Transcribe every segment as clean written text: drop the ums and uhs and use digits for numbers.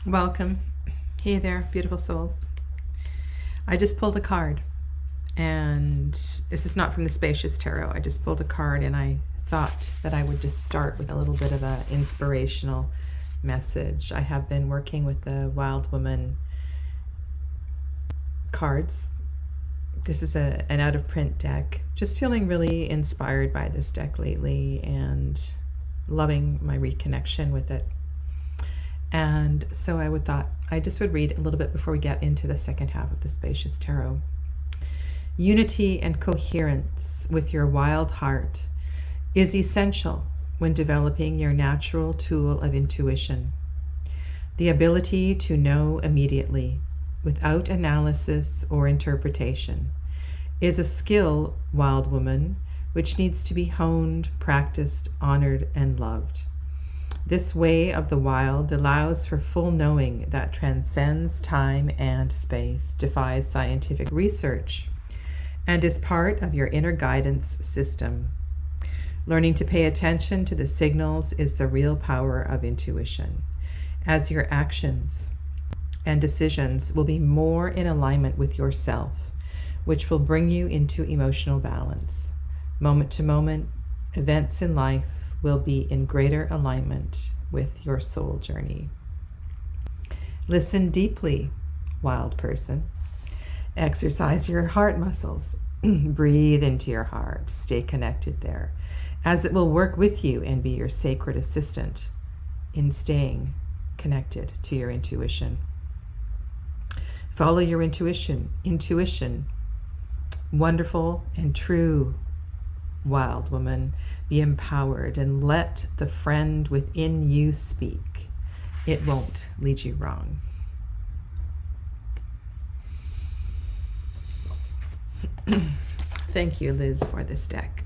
Welcome. Hey there, beautiful souls. I just pulled a card, and this is not from the Spacious Tarot. I just pulled a card, and I thought that I would just start with a little bit of an inspirational message. I have been working with the Wild Woman cards. This is an out-of-print deck. Just feeling really inspired by this deck lately and loving my reconnection with it. And so I thought I just would read a little bit before we get into the second half of the Spacious Tarot. Unity and coherence with your wild heart is essential when developing your natural tool of intuition. The ability to know immediately, without analysis or interpretation, is a skill, wild woman, which needs to be honed, practiced, honored, and loved. This way of the wild allows for full knowing that transcends time and space, defies scientific research, and is part of your inner guidance system. Learning to pay attention to the signals is the real power of intuition, as your actions and decisions will be more in alignment with yourself, which will bring you into emotional balance. Moment to moment, events in life will be in greater alignment with your soul journey. Listen deeply, wild person. Exercise your heart muscles. Breathe into your heart. Stay connected there, as it will work with you and be your sacred assistant in staying connected to your intuition. Follow your intuition. Wonderful and true, wild woman. Be empowered and let the friend within you speak. It won't lead you wrong. Thank you, Liz, for this deck.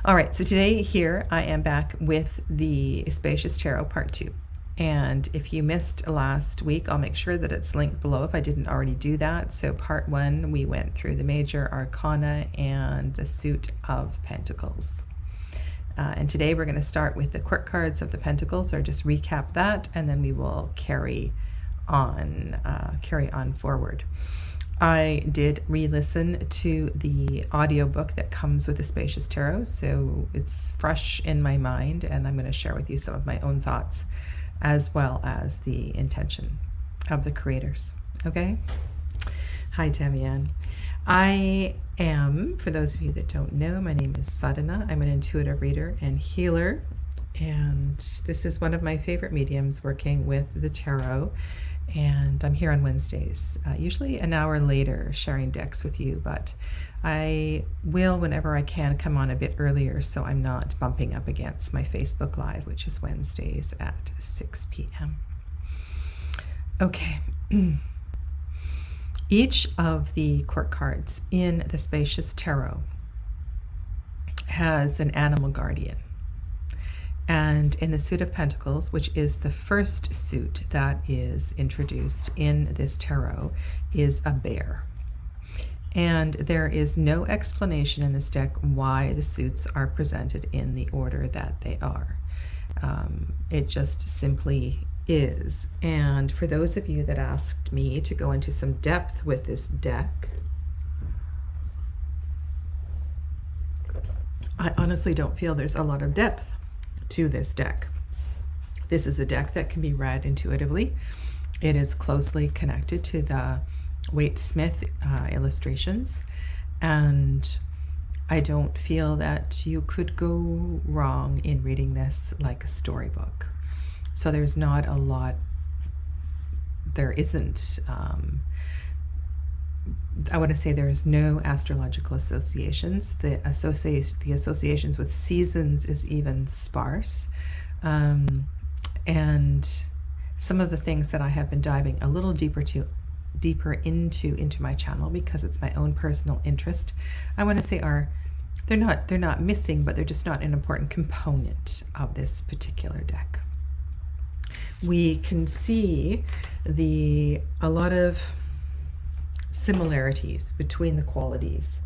All right, so today here I am back with the Spacious Tarot Part 2. And if you missed last week, I'll make sure that it's linked below if I didn't already do that. So Part 1, we went through the Major Arcana and the Suit of Pentacles. And today we're going to start with the Court cards of the Pentacles, or just recap that, and then we will carry on forward. I did re-listen to the audiobook that comes with the Spacious Tarot, so it's fresh in my mind, and I'm going to share with you some of my own thoughts, as well as the intention of the creators. Okay? Hi, Tammy Ann. I am, for those of you that don't know, my name is Sadhana. I'm an intuitive reader and healer, and this is one of my favorite mediums working with the tarot. And I'm here on Wednesdays, usually an hour later, sharing decks with you, but I will, whenever I can, come on a bit earlier so I'm not bumping up against my Facebook Live, which is Wednesdays at 6 p.m. Okay. Each of the court cards in the Spacious Tarot has an animal guardian. And in the Suit of Pentacles, which is the first suit that is introduced in this tarot, is a bear. And there is no explanation in this deck why the suits are presented in the order that they are. It just simply is. And for those of you that asked me to go into some depth with this deck, I honestly don't feel there's a lot of depth to this deck. This is a deck that can be read intuitively. It is closely connected to the Waite Smith illustrations, and I don't feel that you could go wrong in reading this like a storybook. So there's not a lot, there isn't, I want to say there's no astrological associations. The associations with seasons is even sparse. And some of the things that I have been diving a little deeper into my channel, because it's my own personal interest, I want to say they're not missing, but they're just not an important component of this particular deck. We can see a lot of similarities between the qualities,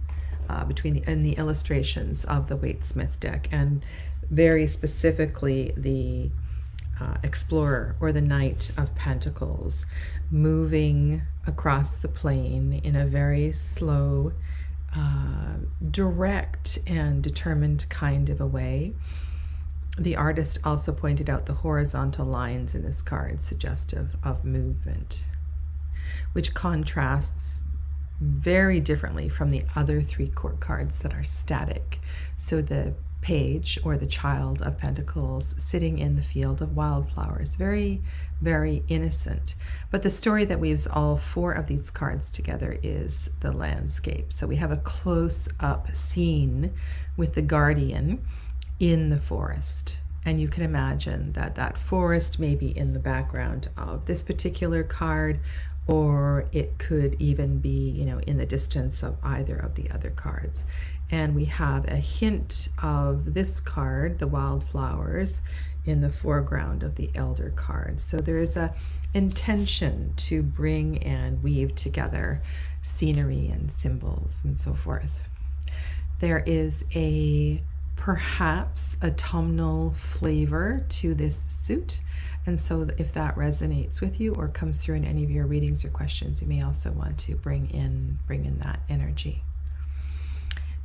in the illustrations of the Waite Smith deck, and very specifically the Explorer, or the Knight of Pentacles, moving across the plane in a very slow, direct and determined kind of a way. The artist also pointed out the horizontal lines in this card, suggestive of movement, which contrasts very differently from the other 3 court cards that are static. So the Page, or the Child of Pentacles, sitting in the field of wildflowers, very, very innocent. But the story that weaves all 4 of these cards together is the landscape. So we have a close-up scene with the Guardian in the forest. And you can imagine that that forest may be in the background of this particular card, or it could even be, in the distance of either of the other cards. And we have a hint of this card, the wildflowers, in the foreground of the Elder card. So there is a intention to bring and weave together scenery and symbols and so forth. There is perhaps autumnal flavor to this suit. And so if that resonates with you or comes through in any of your readings or questions, you may also want to bring in that energy.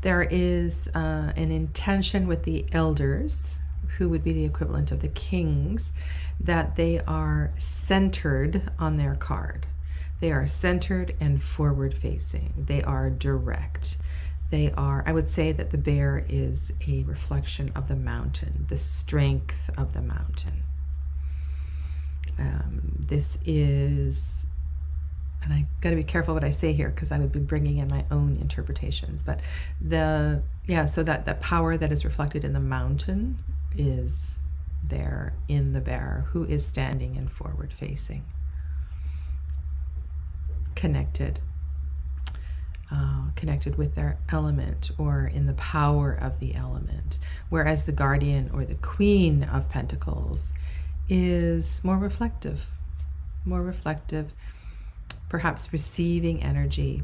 There is an intention with the elders, who would be the equivalent of the kings, that they are centered on their card. They are centered and forward facing. They are direct. They are, I would say that the bear is a reflection of the mountain, the strength of the mountain. This is, and I got to be careful what I say here because I would be bringing in my own interpretations, but so that the power that is reflected in the mountain is there in the bear, who is standing and forward facing, connected with their element, or in the power of the element, whereas the Guardian, or the Queen of Pentacles, is more reflective, perhaps receiving energy,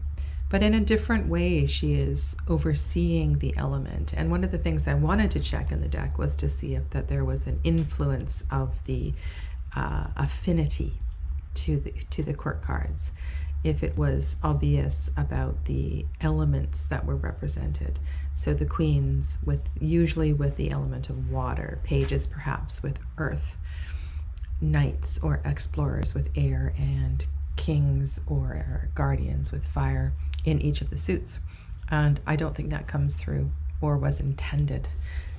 but in a different way. She is overseeing the element. And one of the things I wanted to check in the deck was to see if that there was an influence of the affinity to the court cards, if it was obvious about the elements that were represented. So the queens usually with the element of water, pages perhaps with earth, knights or explorers with air, and kings or guardians with fire in each of the suits. And I don't think that comes through or was intended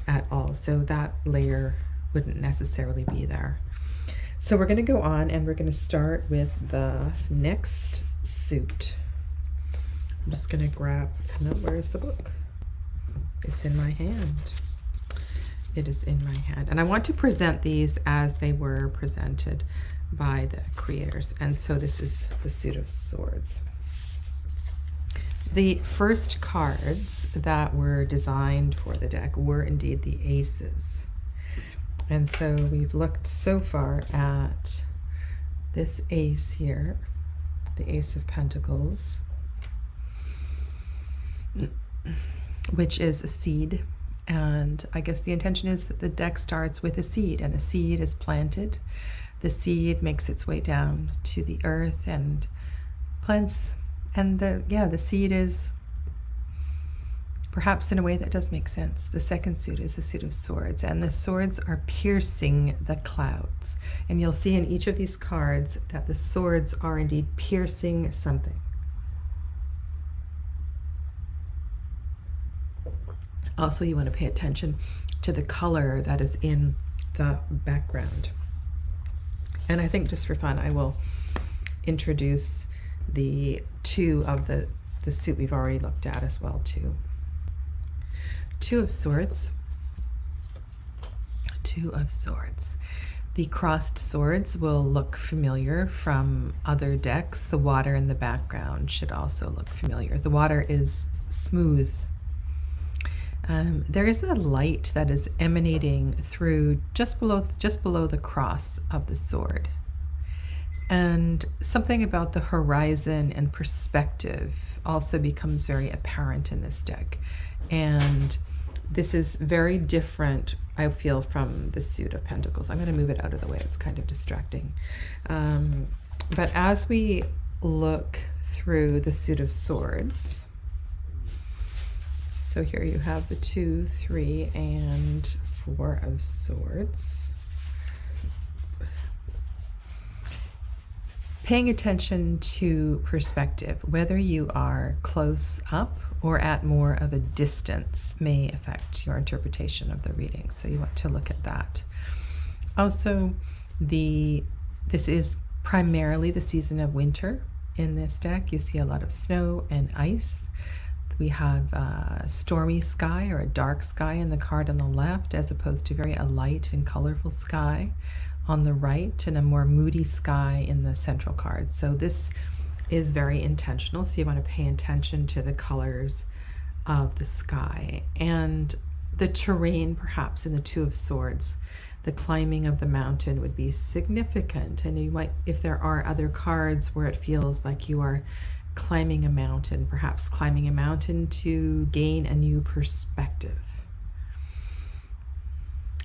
at all. So that layer wouldn't necessarily be there. So we're going to go on, and we're going to start with the next suit. I'm just going to grab, no, where's the book? It's in my hand. It is in my hand. And I want to present these as they were presented by the creators. And so this is the Suit of Swords. The first cards that were designed for the deck were indeed the aces. And so we've looked so far at this ace here, the Ace of Pentacles, which is a seed. And I guess the intention is that the deck starts with a seed, and a seed is planted. The seed makes its way down to the earth and plants. And the seed is perhaps in a way that does make sense. The second suit is a Suit of Swords, and the swords are piercing the clouds. And you'll see in each of these cards that the swords are indeed piercing something. Also, you want to pay attention to the color that is in the background. And I think just for fun, I will introduce the two of the suit we've already looked at as well too. Two of Swords. Two of Swords. The crossed swords will look familiar from other decks. The water in the background should also look familiar. The water is smooth. There is a light that is emanating through just below the cross of the sword. And something about the horizon and perspective also becomes very apparent in this deck. And This is very different, I feel, from the Suit of Pentacles. I'm going to move it out of the way. It's kind of distracting. But as we look through the Suit of Swords, so here you have the 2, 3, and 4 of Swords. Paying attention to perspective, whether you are close up or at more of a distance, may affect your interpretation of the reading. So you want to look at that. Also, this is primarily the season of winter in this deck. You see a lot of snow and ice. We have a stormy sky or a dark sky in the card on the left, as opposed to a light and colorful sky on the right, and a more moody sky in the central card. So this is very intentional. So you want to pay attention to the colors of the sky and the terrain, perhaps in the 2 of Swords. The climbing of the mountain would be significant. And you might, if there are other cards where it feels like you are climbing a mountain, perhaps climbing a mountain to gain a new perspective.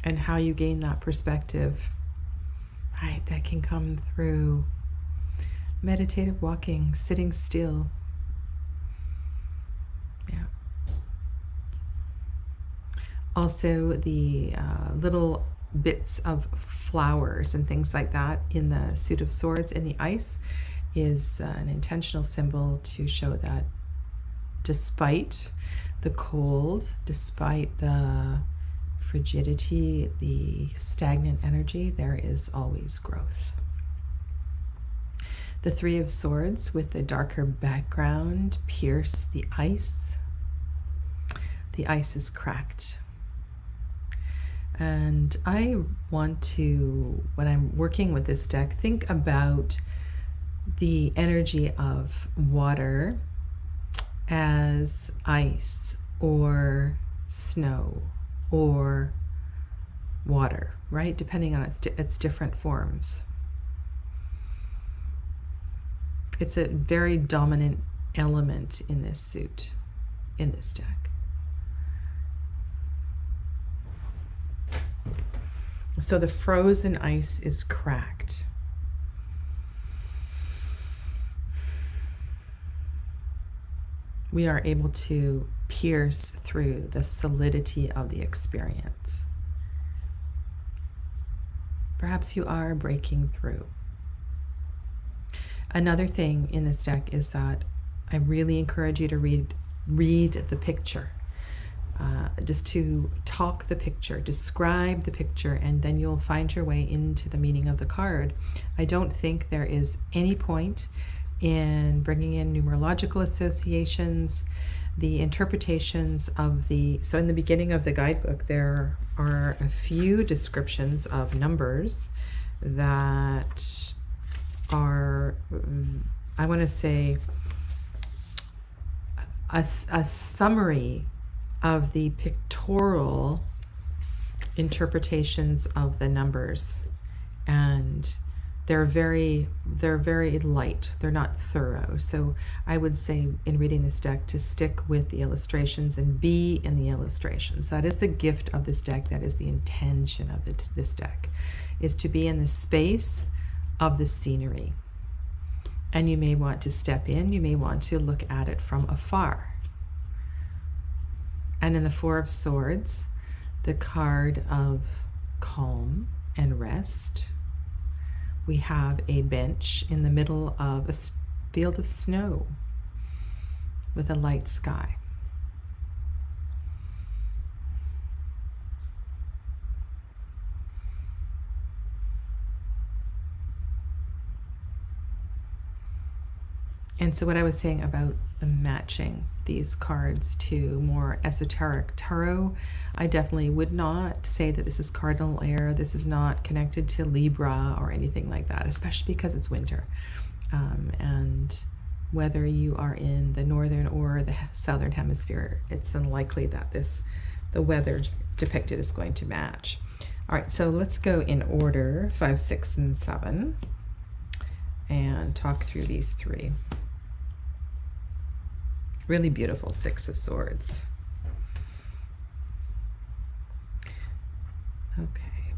And how you gain that perspective, right, that can come through meditative walking, sitting still. Yeah. Also, the little bits of flowers and things like that in the Suit of Swords in the ice is an intentional symbol to show that despite the cold, despite the frigidity, the stagnant energy, there is always growth. The 3 of Swords with the darker background pierce the ice. The ice is cracked. And I want to, when I'm working with this deck, think about the energy of water as ice or snow or water, right? Depending on its different forms. It's a very dominant element in this suit, in this deck. So the frozen ice is cracked. We are able to pierce through the solidity of the experience. Perhaps you are breaking through. Another thing in this deck is that I really encourage you to read the picture. Just to talk the picture, describe the picture, and then you'll find your way into the meaning of the card. I don't think there is any point in bringing in numerological associations, the interpretations of so in the beginning of the guidebook, there are a few descriptions of numbers that are, I want to say, a summary of the pictorial interpretations of the numbers, and they're very light. They're not thorough. So I would say in reading this deck to stick with the illustrations and be in the illustrations. That is the gift of this deck. That is the intention of this deck, is to be in the space of the scenery. And you may want to step in, you may want to look at it from afar. And in the 4 of Swords, the card of calm and rest, we have a bench in the middle of a field of snow with a light sky. And so what I was saying about matching these cards to more esoteric tarot, I definitely would not say that this is cardinal air. This is not connected to Libra or anything like that, especially because it's winter. And whether you are in the northern or the southern hemisphere, it's unlikely that the weather depicted is going to match. All right, so let's go in order, 5, 6, and 7, and talk through these 3. Really beautiful 6 of Swords. Okay.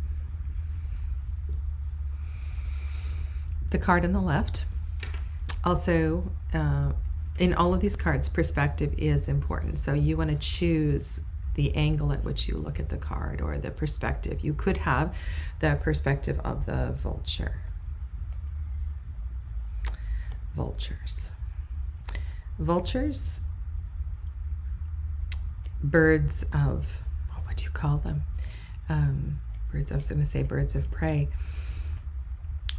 The card on the left. Also, in all of these cards, perspective is important. So you want to choose the angle at which you look at the card, or the perspective. You could have the perspective of the vulture. Vultures. Vultures, birds of, what do you call them? Birds, I was going to say birds of prey.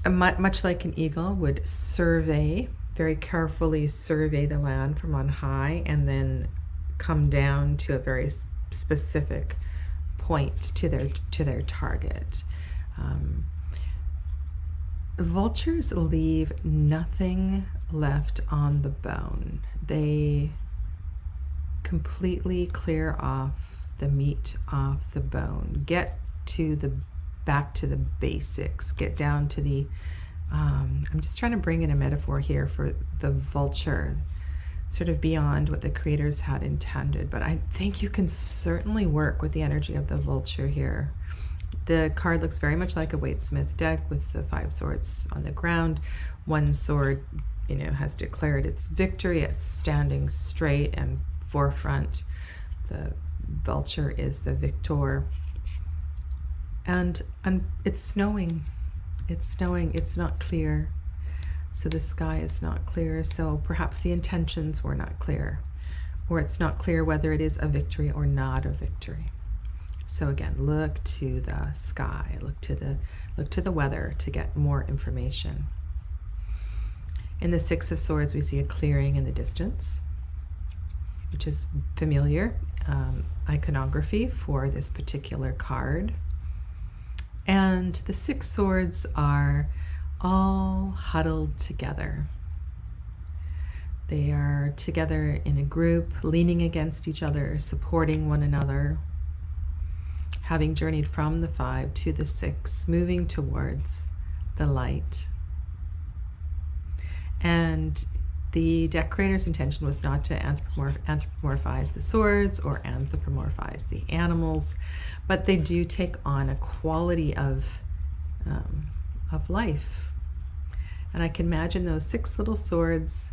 Much like an eagle would survey, very carefully survey the land from on high, and then come down to a very specific point to their target. Vultures leave nothing left on the bone. They completely clear off the meat off the bone, get to the back to the basics, get down to the I'm just trying to bring in a metaphor here for the vulture, sort of beyond what the creators had intended, but I think you can certainly work with the energy of the vulture here. The card looks very much like a Waite-Smith deck with the 5 swords on the ground. One sword, has declared its victory. It's standing straight and forefront. The vulture is the victor. And it's snowing. It's snowing. It's not clear. So the sky is not clear. So perhaps the intentions were not clear, or it's not clear whether it is a victory or not a victory. So again, look to the sky, look to the weather to get more information. In the 6 of Swords, we see a clearing in the distance, which is familiar iconography for this particular card. And the 6 swords are all huddled together. They are together in a group, leaning against each other, supporting one another, having journeyed from the 5 to the 6, moving towards the light. And the deck creator's intention was not to anthropomorphize the swords or anthropomorphize the animals, but they do take on a quality of life. And I can imagine those 6 little swords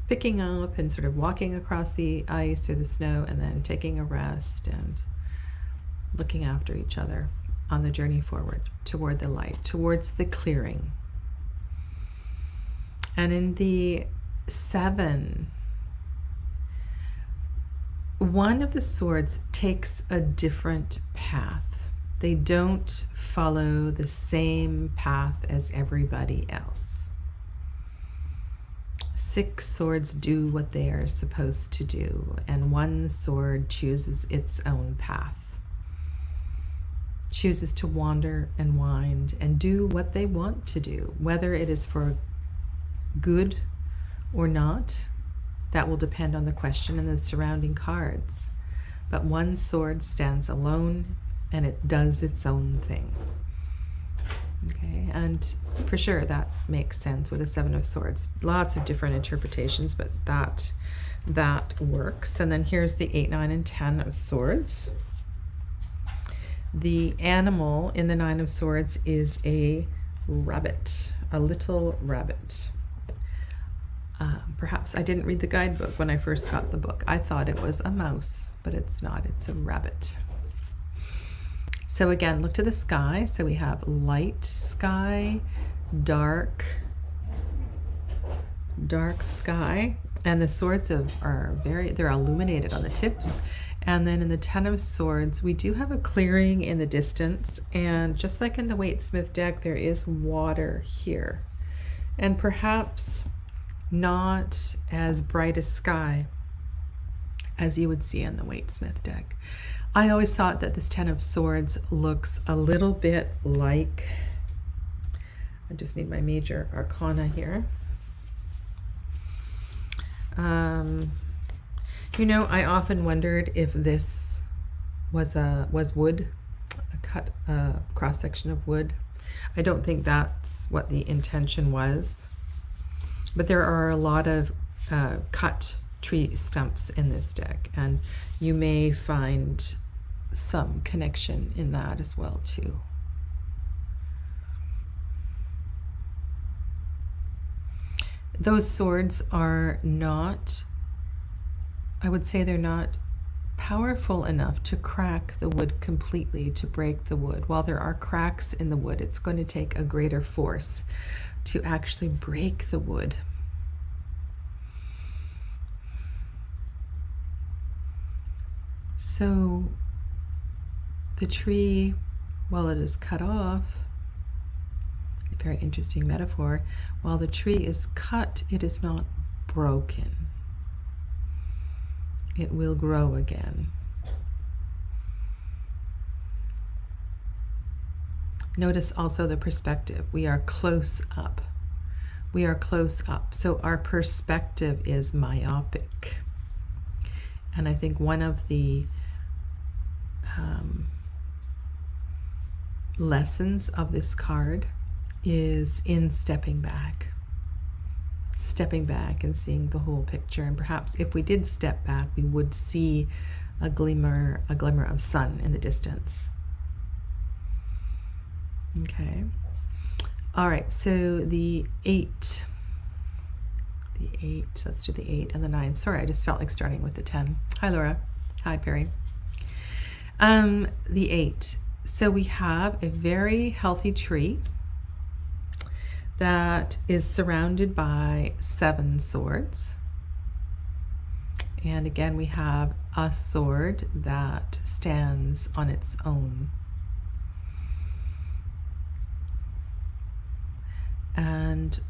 picking up and sort of walking across the ice or the snow, and then taking a rest and looking after each other on the journey forward toward the light, towards the clearing. And in the 7, one of the swords takes a different path. They don't follow the same path as everybody else. 6 swords do what they are supposed to do, and one sword chooses its own path, chooses to wander and wind and do what they want to do, whether it is for good or not. That will depend on the question and the surrounding cards. But one sword stands alone and it does its own thing. Okay, and for sure that makes sense with the 7 of Swords. Lots of different interpretations, but that works. And then here's the 8, 9, and 10 of Swords. The animal in the 9 of Swords is a rabbit, a little rabbit. Perhaps I didn't read the guidebook when I first got the book. I thought it was a mouse, but it's not. It's a rabbit. So again, look to the sky. So we have light sky, dark sky, and the swords they're illuminated on the tips. And then in the 10 of Swords, we do have a clearing in the distance, and just like in the Waite-Smith deck, there is water here, and perhaps not as bright a sky as you would see in the Waite-Smith deck. I always thought that this 10 of Swords looks a little bit like, I just need my major arcana here. I often wondered if this was wood, a cross section of wood. I don't think that's what the intention was, but there are a lot of cut tree stumps in this deck, and you may find some connection in that as well too. Those swords are not, I would say they're not powerful enough to crack the wood completely, to break the wood. While there are cracks in the wood, it's going to take a greater force to actually break the wood. So the tree, while it is cut off, a very interesting metaphor, while the tree is cut, it is not broken. It will grow again. Notice also the perspective. We are close up. We are close up. So our perspective is myopic. And I think one of the lessons of this card is in stepping back and seeing the whole picture. And perhaps if we did step back, we would see a glimmer of sun in the distance. Okay. All right, so the 8. Let's do the 8 and the 9. Sorry, I just felt like starting with the 10. Hi, Laura. Hi, Perry. The 8. So we have a very healthy tree that is surrounded by 7 swords. And again, we have a sword that stands on its own. And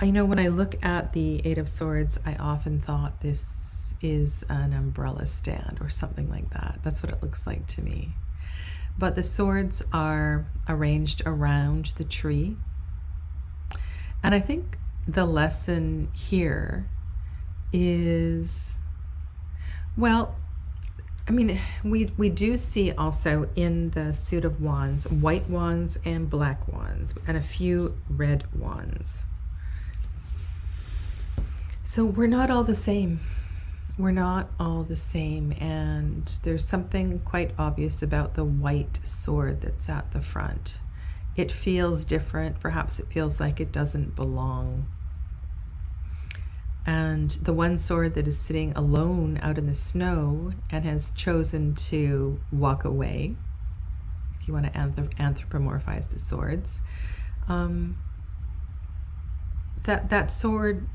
you know, when I look at the 8 of Swords, I often thought this is an umbrella stand or something like that. That's what it looks like to me. But the swords are arranged around the tree. And I think the lesson here is, well, I mean, we do see also in the suit of wands, white wands and black wands, and a few red wands. So we're not all the same. We're not all the same, and there's something quite obvious about the white sword that's at the front. It feels different. Perhaps it feels like it doesn't belong. And the one sword that is sitting alone out in the snow and has chosen to walk away, if you want to anthropomorphize the swords, that sword,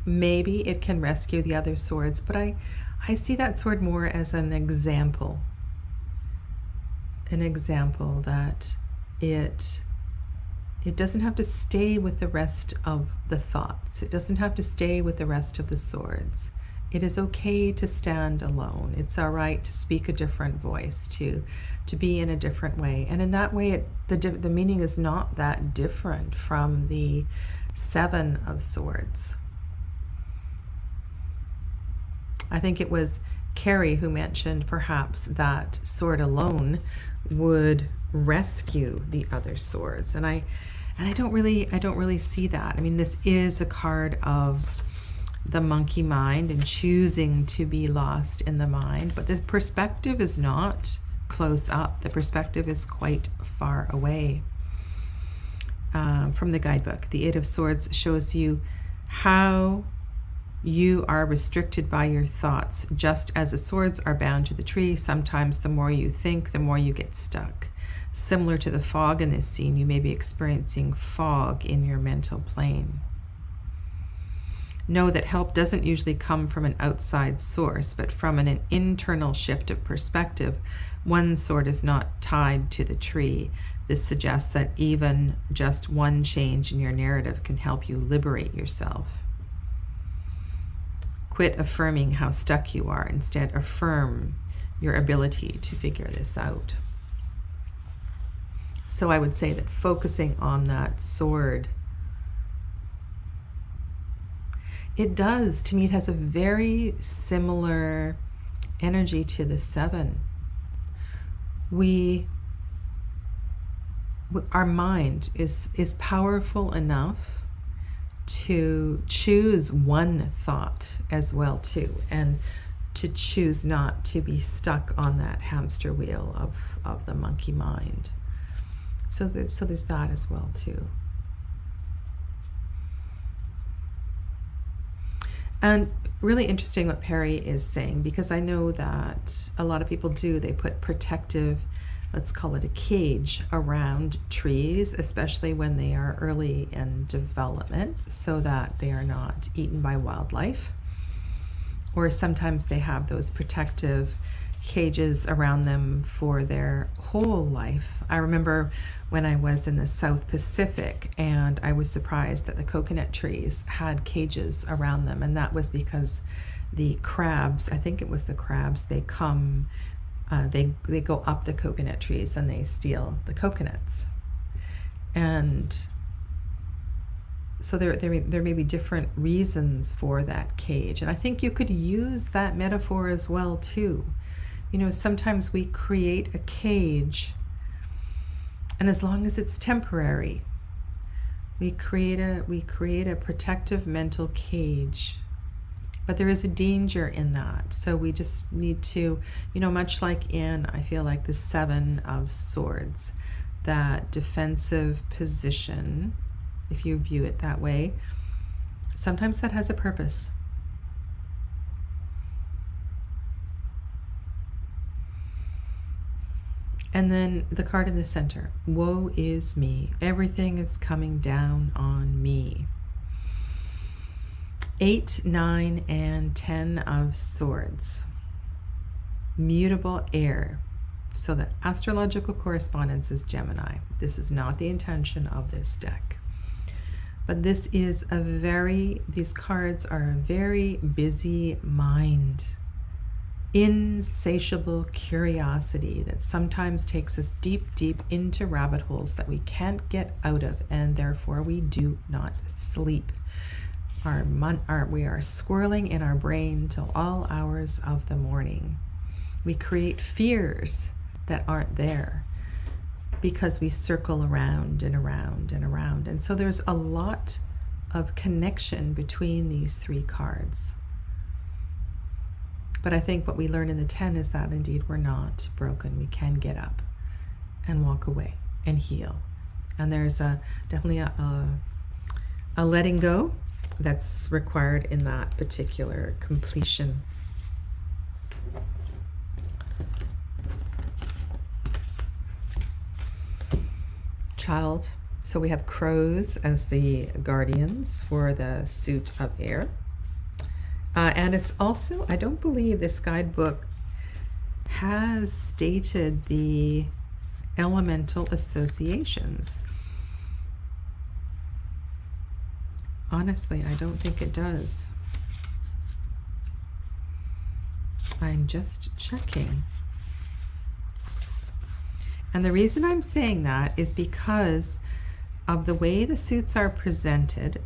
maybe it can rescue the other swords, but I see that sword more as an example that it doesn't have to stay with the rest of the thoughts. It doesn't have to stay with the rest of the swords. It is okay to stand alone. It's all right to speak a different voice, to be in a different way. And in that way, the meaning is not that different from the 7 of Swords. I think it was Carrie who mentioned perhaps that sword alone would rescue the other swords, and I don't really see that. I mean, this is a card of the monkey mind and choosing to be lost in the mind, but the perspective is not close up. The perspective is quite far away. From the guidebook, the 8 of Swords shows you how you are restricted by your thoughts, just as the swords are bound to the tree. Sometimes the more you think, the more you get stuck. Similar to the fog in this scene, you may be experiencing fog in your mental plane. Know that help doesn't usually come from an outside source, but from an internal shift of perspective. One sword is not tied to the tree. This suggests that even just one change in your narrative can help you liberate yourself. Quit affirming how stuck you are. Instead, affirm your ability to figure this out. So I would say that focusing on that sword, it does, to me, it has a very similar energy to the 7. Our mind is powerful enough to choose one thought as well too, and to choose not to be stuck on that hamster wheel of the monkey mind. So there's that as well too. And really interesting what Perry is saying, because I know that a lot of people do, they put protective, let's call it a cage, around trees, especially when they are early in development, so that they are not eaten by wildlife. Or sometimes they have those protective cages around them for their whole life. I remember when I was in the South Pacific and I was surprised that the coconut trees had cages around them, and that was because the crabs, I think it was the crabs, they come, they go up the coconut trees and they steal the coconuts. And so there may be different reasons for that cage. And I think you could use that metaphor as well too. You know, sometimes we create a cage, and as long as it's temporary, we create a protective mental cage. But there is a danger in that. So we just need to, you know, much like in, I feel like, the Seven of Swords, that defensive position, if you view it that way, sometimes that has a purpose. And then the card in the center, woe is me. Everything is coming down on me. 8, 9, and 10 of Swords. Mutable air. So the astrological correspondence is Gemini. This is not the intention of this deck. But this is these cards are a very busy mind. Insatiable curiosity that sometimes takes us deep, deep into rabbit holes that we can't get out of, and therefore we do not sleep. We are swirling in our brain till all hours of the morning. We create fears that aren't there because we circle around and around and around. And so there's a lot of connection between these three cards. But I think what we learn in the 10 is that indeed we're not broken. We can get up and walk away and heal. And there's definitely a letting go that's required in that particular completion. Child. So we have crows as the guardians for the suit of air. And it's also, I don't believe this guidebook has stated the elemental associations. Honestly, I don't think it does. I'm just checking. And the reason I'm saying that is because of the way the suits are presented.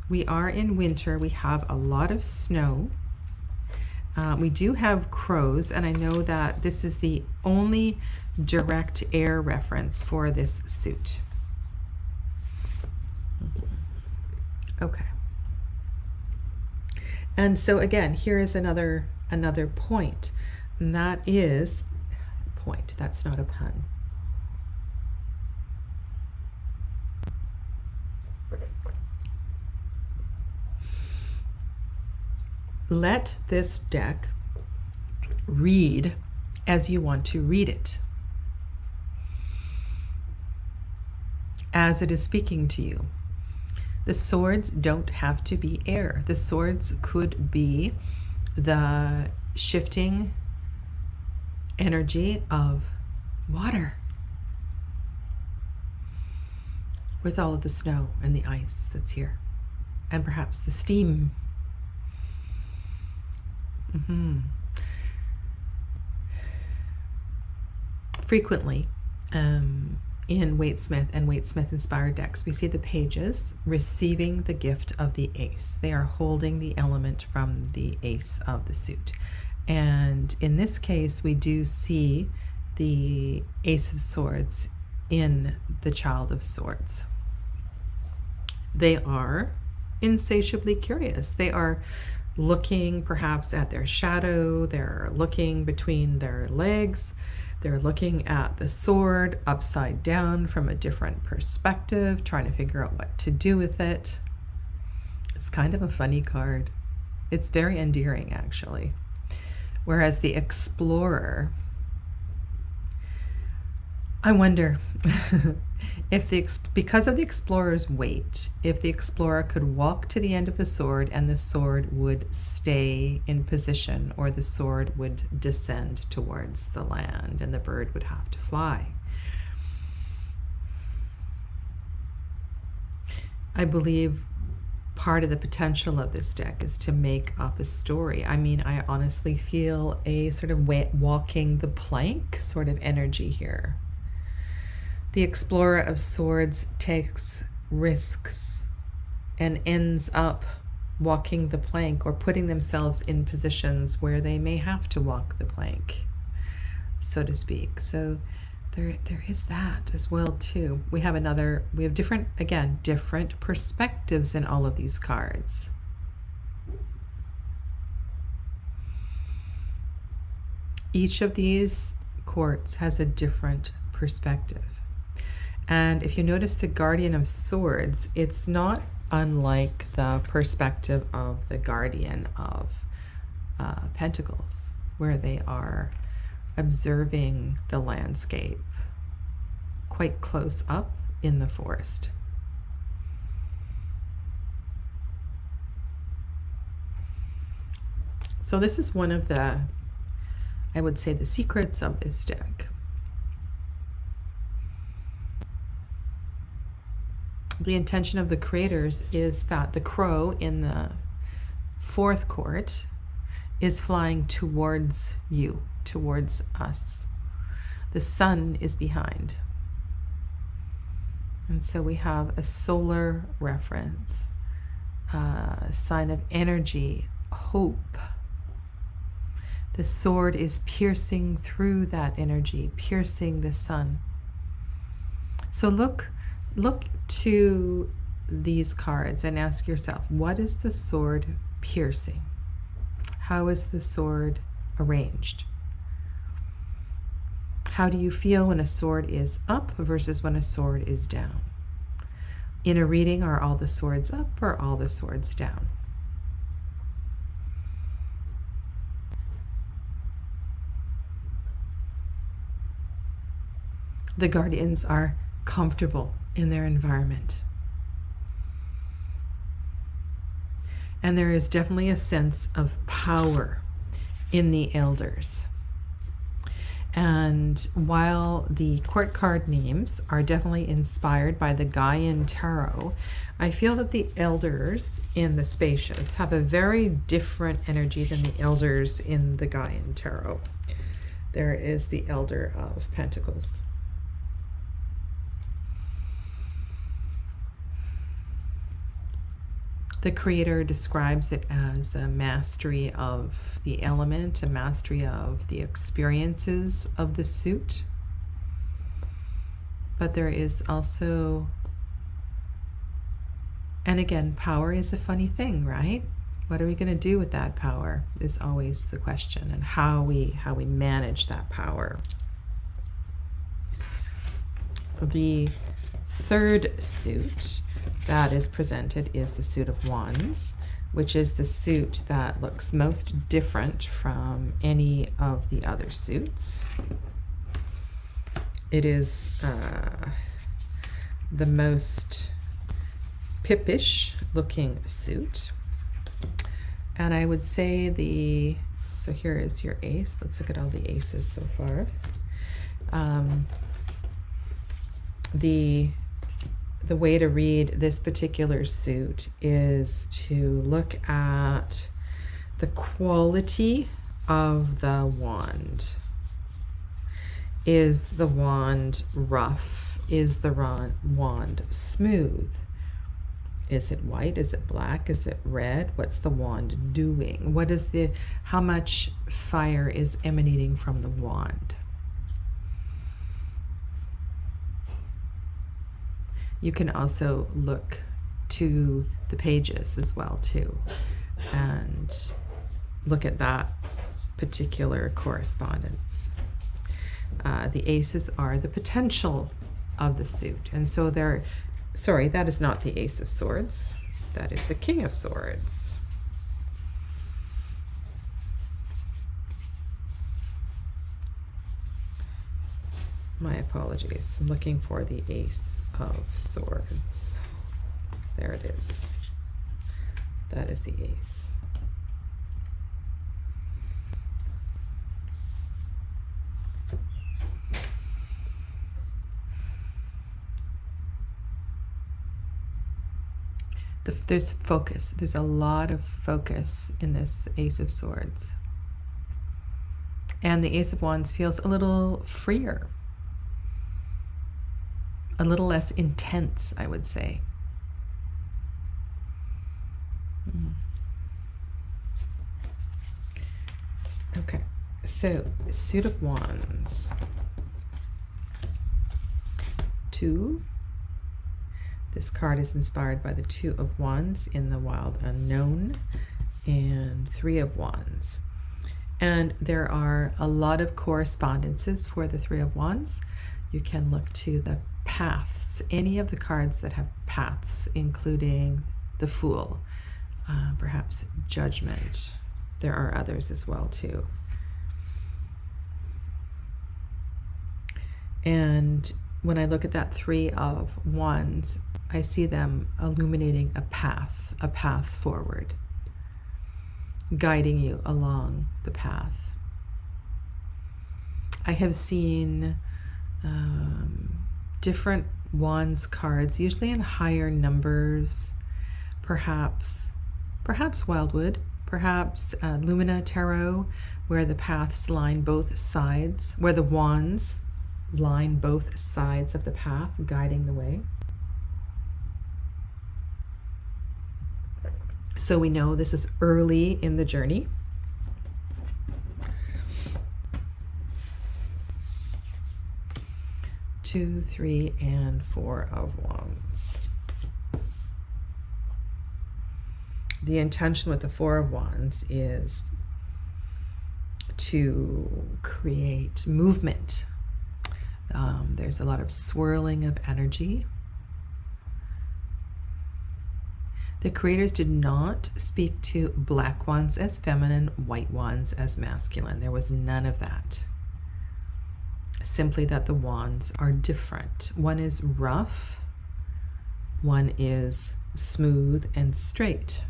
We are in winter. We have a lot of snow. We do have crows, and I know that this is the only direct air reference for this suit. Okay. And so again, here is another point, and that is point. That's not a pun. Let this deck read as you want to read it, as it is speaking to you. The swords don't have to be air. The swords could be the shifting energy of water, with all of the snow and the ice that's here, and perhaps the steam. Frequently, in Waite-Smith and Waite-Smith inspired decks, we see the pages receiving the gift of the ace. They are holding the element from the ace of the suit. And in this case, we do see the Ace of Swords in the Child of Swords. They are insatiably curious. They are looking perhaps at their shadow, they're looking between their legs, they're looking at the sword upside down from a different perspective, trying to figure out what to do with it. It's kind of a funny card. It's very endearing, actually. Whereas the Explorer, I wonder if because of the Explorer's weight, if the Explorer could walk to the end of the sword and the sword would stay in position, or the sword would descend towards the land and the bird would have to fly. I believe part of the potential of this deck is to make up a story. I mean, I honestly feel a sort of walking the plank sort of energy here. The Explorer of Swords takes risks and ends up walking the plank, or putting themselves in positions where they may have to walk the plank, so to speak. So there is that as well too. We have different, again, different perspectives in all of these cards. Each of these courts has a different perspective. And if you notice the Guardian of Swords, it's not unlike the perspective of the Guardian of Pentacles, where they are observing the landscape quite close up in the forest. So this is one of the, I would say, the secrets of this deck. The intention of the creators is that the crow in the fourth court is flying towards you, towards us. The sun is behind. And so we have a solar reference, a sign of energy, hope. The sword is piercing through that energy, piercing the sun. So look to these cards and ask yourself, what is the sword piercing? How is the sword arranged? How do you feel when a sword is up versus when a sword is down? In a reading, are all the swords up or all the swords down? The guardians are comfortable in their environment. And there is definitely a sense of power in the elders. And while the court card names are definitely inspired by the Gaian Tarot, I feel that the elders in the Spacious have a very different energy than the elders in the Gaian Tarot. There is the Elder of Pentacles. The creator describes it as a mastery of the element, a mastery of the experiences of the suit. But there is also, and again, power is a funny thing, right? What are we going to do with that power is always the question, and how we manage that power. The third suit that is presented is the suit of Wands, which is the suit that looks most different from any of the other suits. It is the most pippish looking suit. And I would say so here is your ace. Let's look at all the aces so far. The way to read this particular suit is to look at the quality of the wand. Is the wand rough? Is the wand smooth? Is it white? Is it black? Is it red? What's the wand doing? How much fire is emanating from the wand? You can also look to the pages as well too. and look at that particular correspondence. The aces are the potential of the suit. And so sorry, that is not the Ace of Swords. That is the King of Swords. My apologies. I'm looking for the Ace of Swords. There it is. That is the Ace. There's focus. There's a lot of focus in this Ace of Swords. And the Ace of Wands feels a little freer, a little less intense, I would say. Okay, so Suit of Wands. 2. This card is inspired by the 2 of Wands in the Wild Unknown, and 3 of Wands. And there are a lot of correspondences for the 3 of Wands. You can look to the paths, any of the cards that have paths, including the Fool, perhaps Judgment. There are others as well too. And when I look at that 3 of Wands, I see them illuminating a path forward, guiding you along the path. I have seen different Wands cards, usually in higher numbers, perhaps Wildwood, perhaps Lumina Tarot, where the paths line both sides, where the wands line both sides of the path, guiding the way. So we know this is early in the journey. Two, 3, and 4 of Wands. The intention with the 4 of Wands is to create movement. There's a lot of swirling of energy. The creators did not speak to black wands as feminine, white wands as masculine. There was none of that. Simply that the wands are different. One is rough, one is smooth and straight.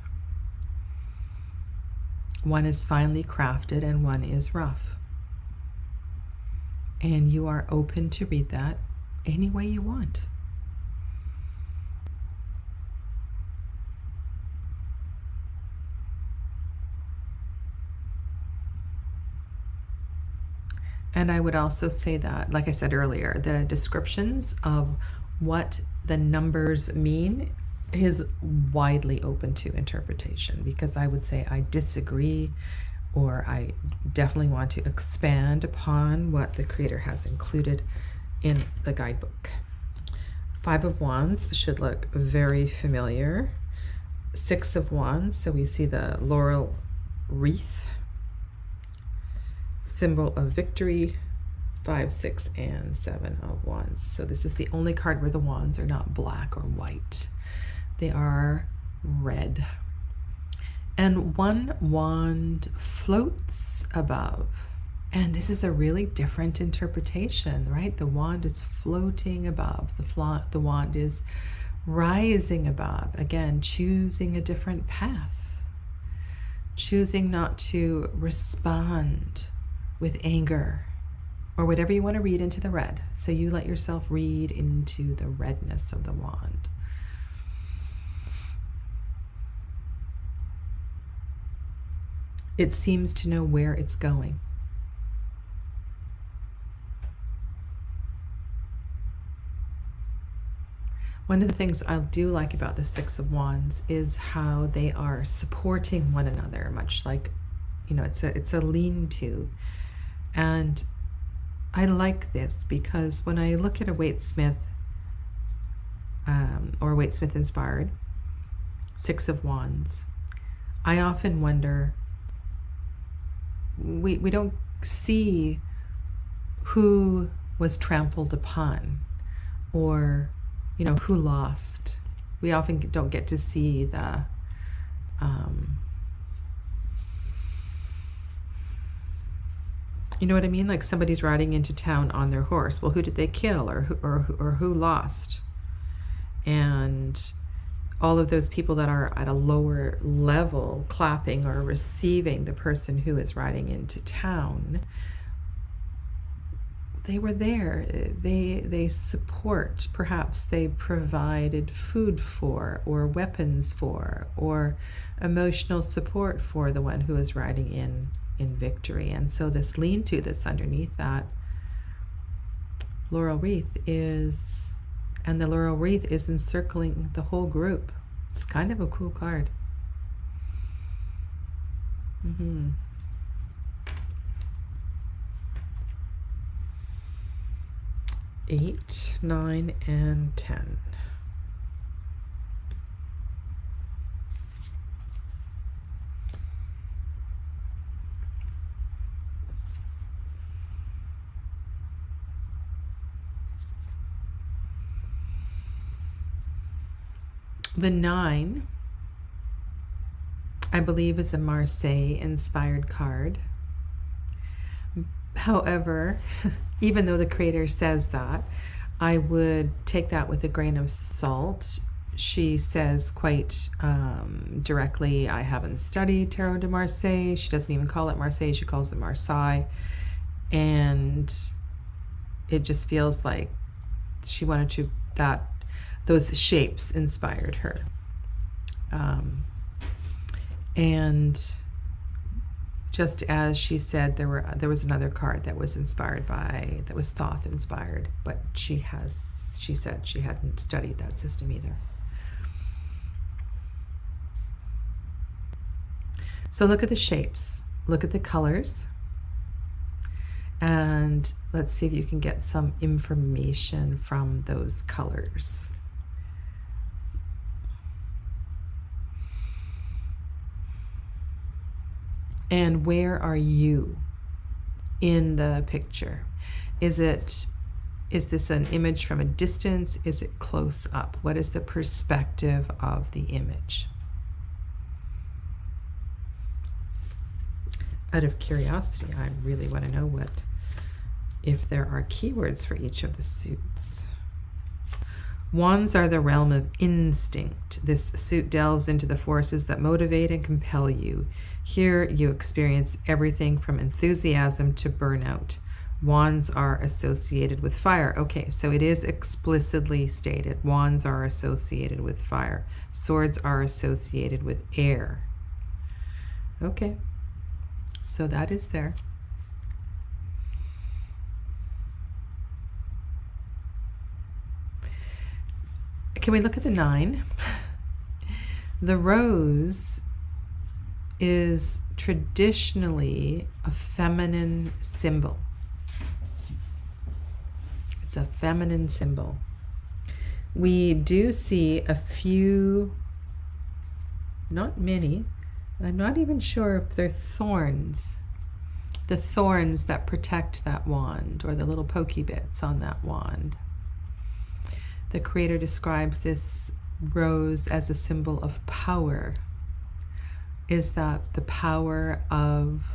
One is finely crafted and one is rough. And you are open to read that any way you want. And I would also say that, like I said earlier, the descriptions of what the numbers mean is widely open to interpretation, because I would say I disagree, or I definitely want to expand upon what the creator has included in the guidebook. 5 of Wands should look very familiar. 6 of Wands, so we see the laurel wreath, symbol of victory. 5, 6, and 7 of Wands. So this is the only card where the wands are not black or white. They are red. And one wand floats above. And this is a really different interpretation, right? The wand is floating above. The wand is rising above. Again, choosing a different path. Choosing not to respond with anger or whatever you want to read into the red. So you let yourself read into the redness of the wand. It seems to know where it's going. One of the things I do like about the 6 of Wands is how they are supporting one another, much like, you know, it's a lean-to. And I like this because when I look at a Waite Smith or Waite Smith inspired 6 of Wands, I often wonder, we don't see who was trampled upon, or, you know, who lost. We often don't get to see the you know what I mean? Like somebody's riding into town on their horse. Well, who did they kill, or who lost? And all of those people that are at a lower level clapping or receiving the person who is riding into town, they were there. They support, perhaps they provided food for, or weapons for, or emotional support for the one who is riding in victory. And so this lean-to that's underneath that laurel wreath is, and the laurel wreath is encircling the whole group. It's kind of a cool card. 8, 9, and 10. The 9, I believe, is a Marseille-inspired card. However, even though the creator says that, I would take that with a grain of salt. She says quite directly, I haven't studied Tarot de Marseille. She doesn't even call it Marseille, she calls it Marseille. And it just feels like she wanted to, that those shapes inspired her. And just as she said, there was another card that was inspired by, that was Thoth inspired, but she said she hadn't studied that system either. So look at the shapes, look at the colors, and let's see if you can get some information from those colors. And where are you in the picture? Is this an image from a distance? Is it close up? What is the perspective of the image? Out of curiosity, I really want to know if there are keywords for each of the suits. Wands are the realm of instinct. This suit delves into the forces that motivate and compel you. Here you experience everything from enthusiasm to burnout. Wands are associated with fire. Okay, so it is explicitly stated. Wands are associated with fire. Swords are associated with air. Okay, so that is there. Can we look at the 9? The rose is traditionally a feminine symbol. It's a feminine symbol. We do see a few, not many, and I'm not even sure if they're thorns. The thorns that protect that wand, or the little pokey bits on that wand. The creator describes this rose as a symbol of power. Is that the power of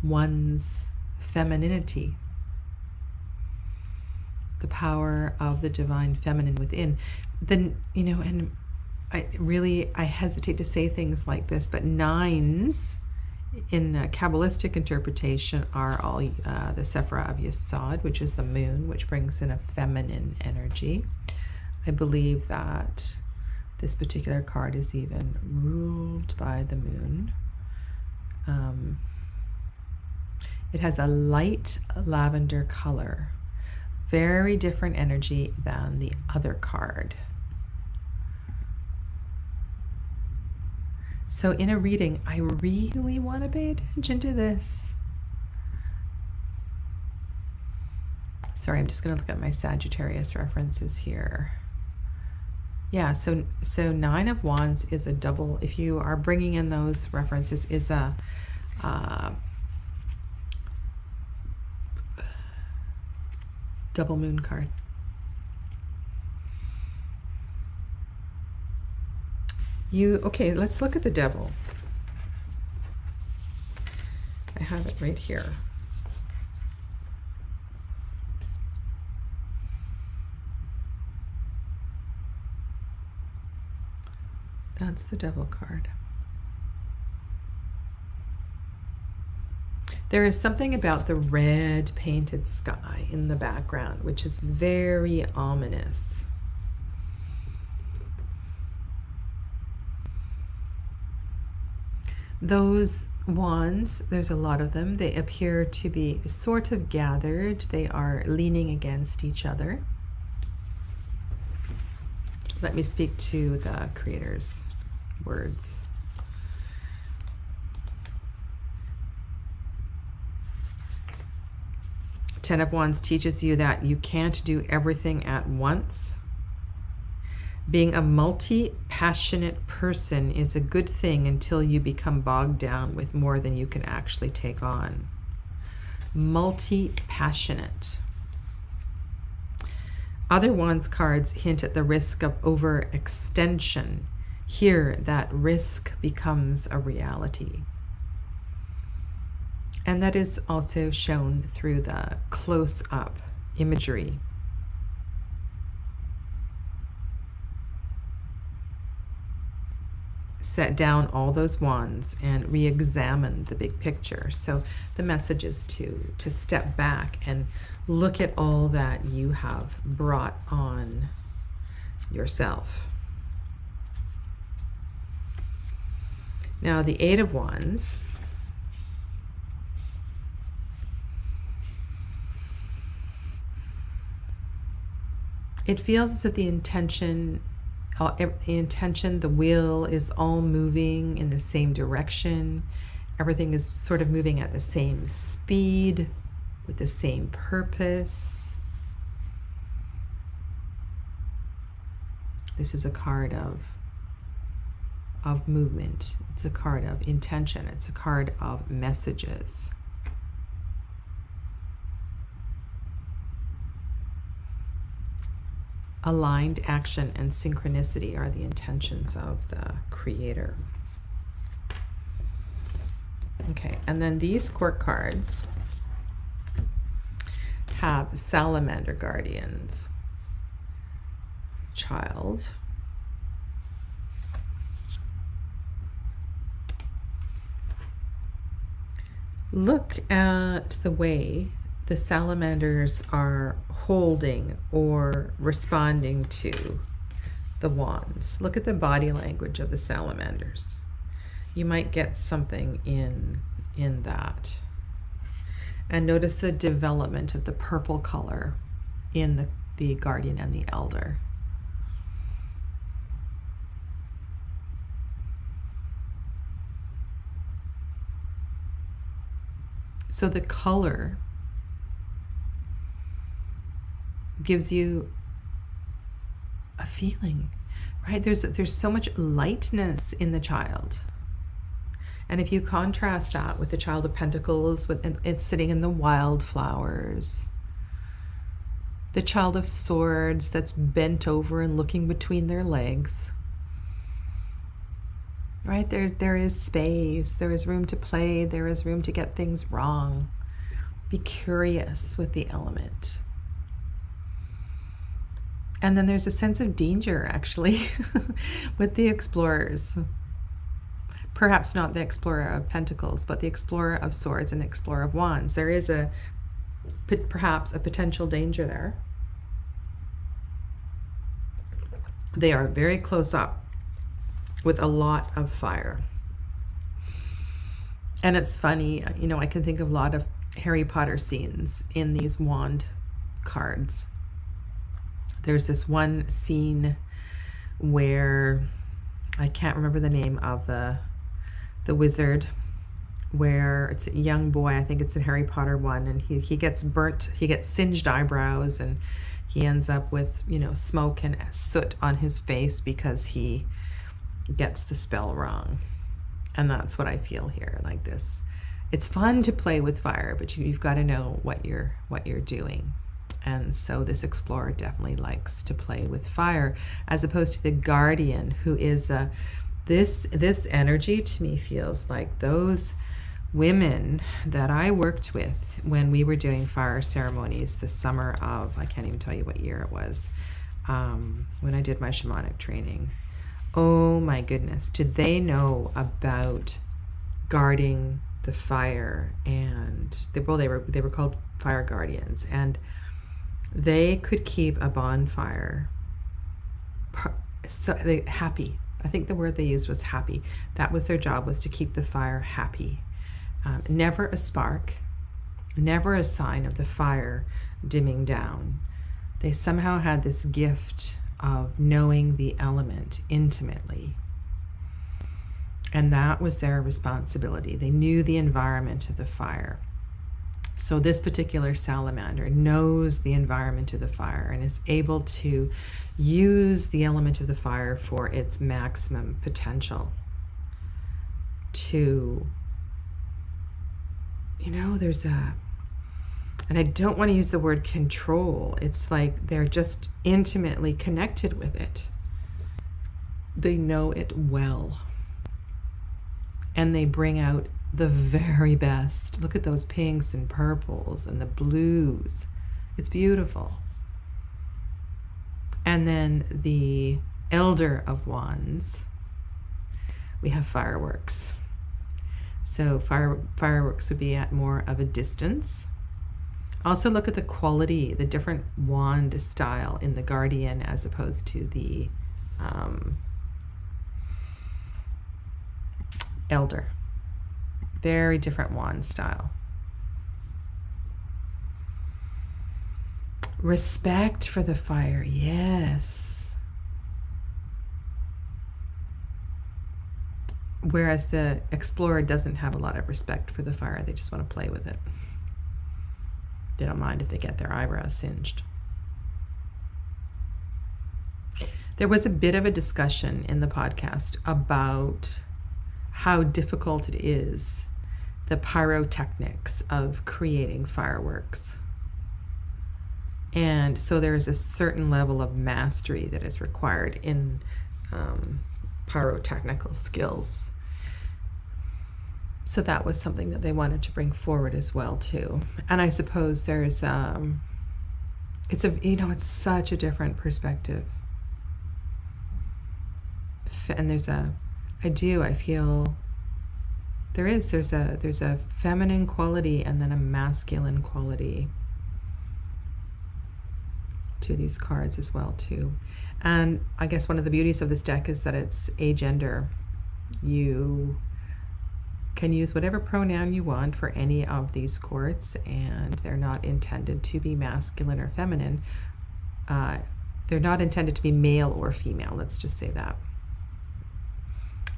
one's femininity? The power of the divine feminine within. Then, you know, and I hesitate to say things like this, but 9s in a Kabbalistic interpretation are all the Sephirah of Yesod, which is the moon, which brings in a feminine energy. I believe that this particular card is even ruled by the moon. It has a light lavender color, very different energy than the other card. So in a reading, I really want to pay attention to this. Sorry, I'm just going to look at my Sagittarius references here. Yeah, so Nine of Wands is a double, if you are bringing in those references, is a double moon card. Okay, let's look at the Devil. I have it right here. That's the Devil card. There is something about the red painted sky in the background, which is very ominous. Those wands, there's a lot of them. They appear to be sort of gathered. They are leaning against each other. Let me speak to the Creator's words. Ten of Wands teaches you that you can't do everything at once. Being a multi-passionate person is a good thing until you become bogged down with more than you can actually take on. Multi-passionate. Other Wands cards hint at the risk of overextension. Here, that risk becomes a reality. And that is also shown through the close-up imagery. Set down all those wands and re-examine the big picture. So the message is to step back and look at all that you have brought on yourself. Now the Eight of Wands. It feels as if the intention, the wheel is all moving in the same direction. Everything is sort of moving at the same speed, with the same purpose. This is a card of movement. It's a card of intention. It's a card of messages. Aligned action and synchronicity are the intentions of the Creator. Okay, and then these court cards have Salamander Guardians, Child, look at the way the salamanders are holding or responding to the wands. Look at the body language of the salamanders. You might get something in that. And notice the development of the purple color in the guardian and the elder. So the color gives you a feeling, right? There's so much lightness in the Child. And if you contrast that with the Child of Pentacles, with it's sitting in the wildflowers, the Child of Swords that's bent over and looking between their legs, right? There is space, there is room to play, there is room to get things wrong. Be curious with the element. And then there's a sense of danger, actually, with the Explorers. Perhaps not the Explorer of Pentacles, but the Explorer of Swords and the Explorer of Wands. There is perhaps a potential danger there. They are very close up with a lot of fire. And it's funny, you know, I can think of a lot of Harry Potter scenes in these wand cards. There's this one scene where, I can't remember the name of the wizard, where it's a young boy, I think it's in Harry Potter 1, and he gets burnt, he gets singed eyebrows, and he ends up with, smoke and soot on his face because he gets the spell wrong. And that's what I feel here, like this. It's fun to play with fire, but you've got to know what you're doing. And so this explorer definitely likes to play with fire, as opposed to the guardian, who is this energy to me feels like those women that I worked with when we were doing fire ceremonies the summer of, I can't even tell you what year it was, when I did my shamanic training. Oh my goodness, did they know about guarding the fire? And they were called fire guardians, and they could keep a bonfire happy. I think the word they used was happy. That was their job, was to keep the fire happy. Never a spark, never a sign of the fire dimming down. They somehow had this gift of knowing the element intimately. And that was their responsibility. They knew the environment of the fire. So this particular salamander knows the environment of the fire and is able to use the element of the fire for its maximum potential to, and I don't want to use the word control. It's like they're just intimately connected with it. They know it well. And they bring out the very best. Look at those pinks and purples and the blues. It's beautiful. And then the Elder of Wands, we have fireworks. So fireworks would be at more of a distance. Also look at the quality, the different wand style in the Guardian as opposed to the Elder. Very different wand style. Respect for the fire, yes. Whereas the Explorer doesn't have a lot of respect for the fire. They just want to play with it. They don't mind if they get their eyebrows singed. There was a bit of a discussion in the podcast about how difficult it is, the pyrotechnics of creating fireworks. And so there's a certain level of mastery that is required in pyrotechnical skills. So that was something that they wanted to bring forward as well too. And I suppose there's it's such a different perspective. And there's a feminine quality and then a masculine quality to these cards as well too. And I guess one of the beauties of this deck is that it's agender. You can use whatever pronoun you want for any of these courts, and they're not intended to be masculine or feminine. They're not intended to be male or female, let's just say that.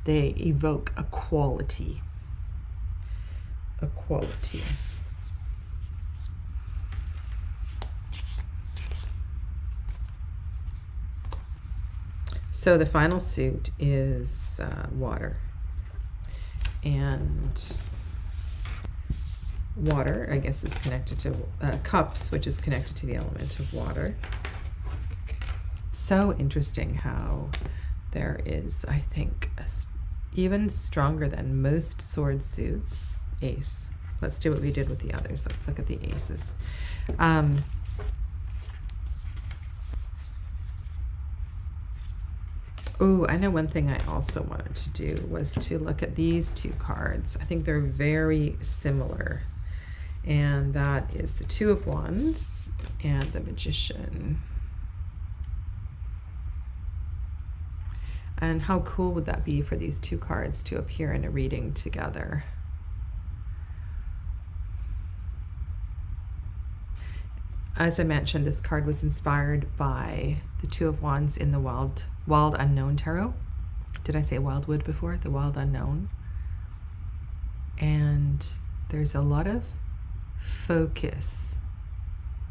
They evoke a quality. A quality. So the final suit is water. And water, I guess, is connected to cups, which is connected to the element of water. So interesting how there is, I think, even stronger than most sword suits, ace. Let's do what we did with the others. Let's look at the aces. Oh, I know one thing I also wanted to do was to look at these two cards. I think they're very similar. And that is the Two of Wands and the Magician. And how cool would that be for these two cards to appear in a reading together? As I mentioned, this card was inspired by the Two of Wands in the Wild Unknown Tarot. Did I say Wildwood before? The Wild Unknown. And there's a lot of focus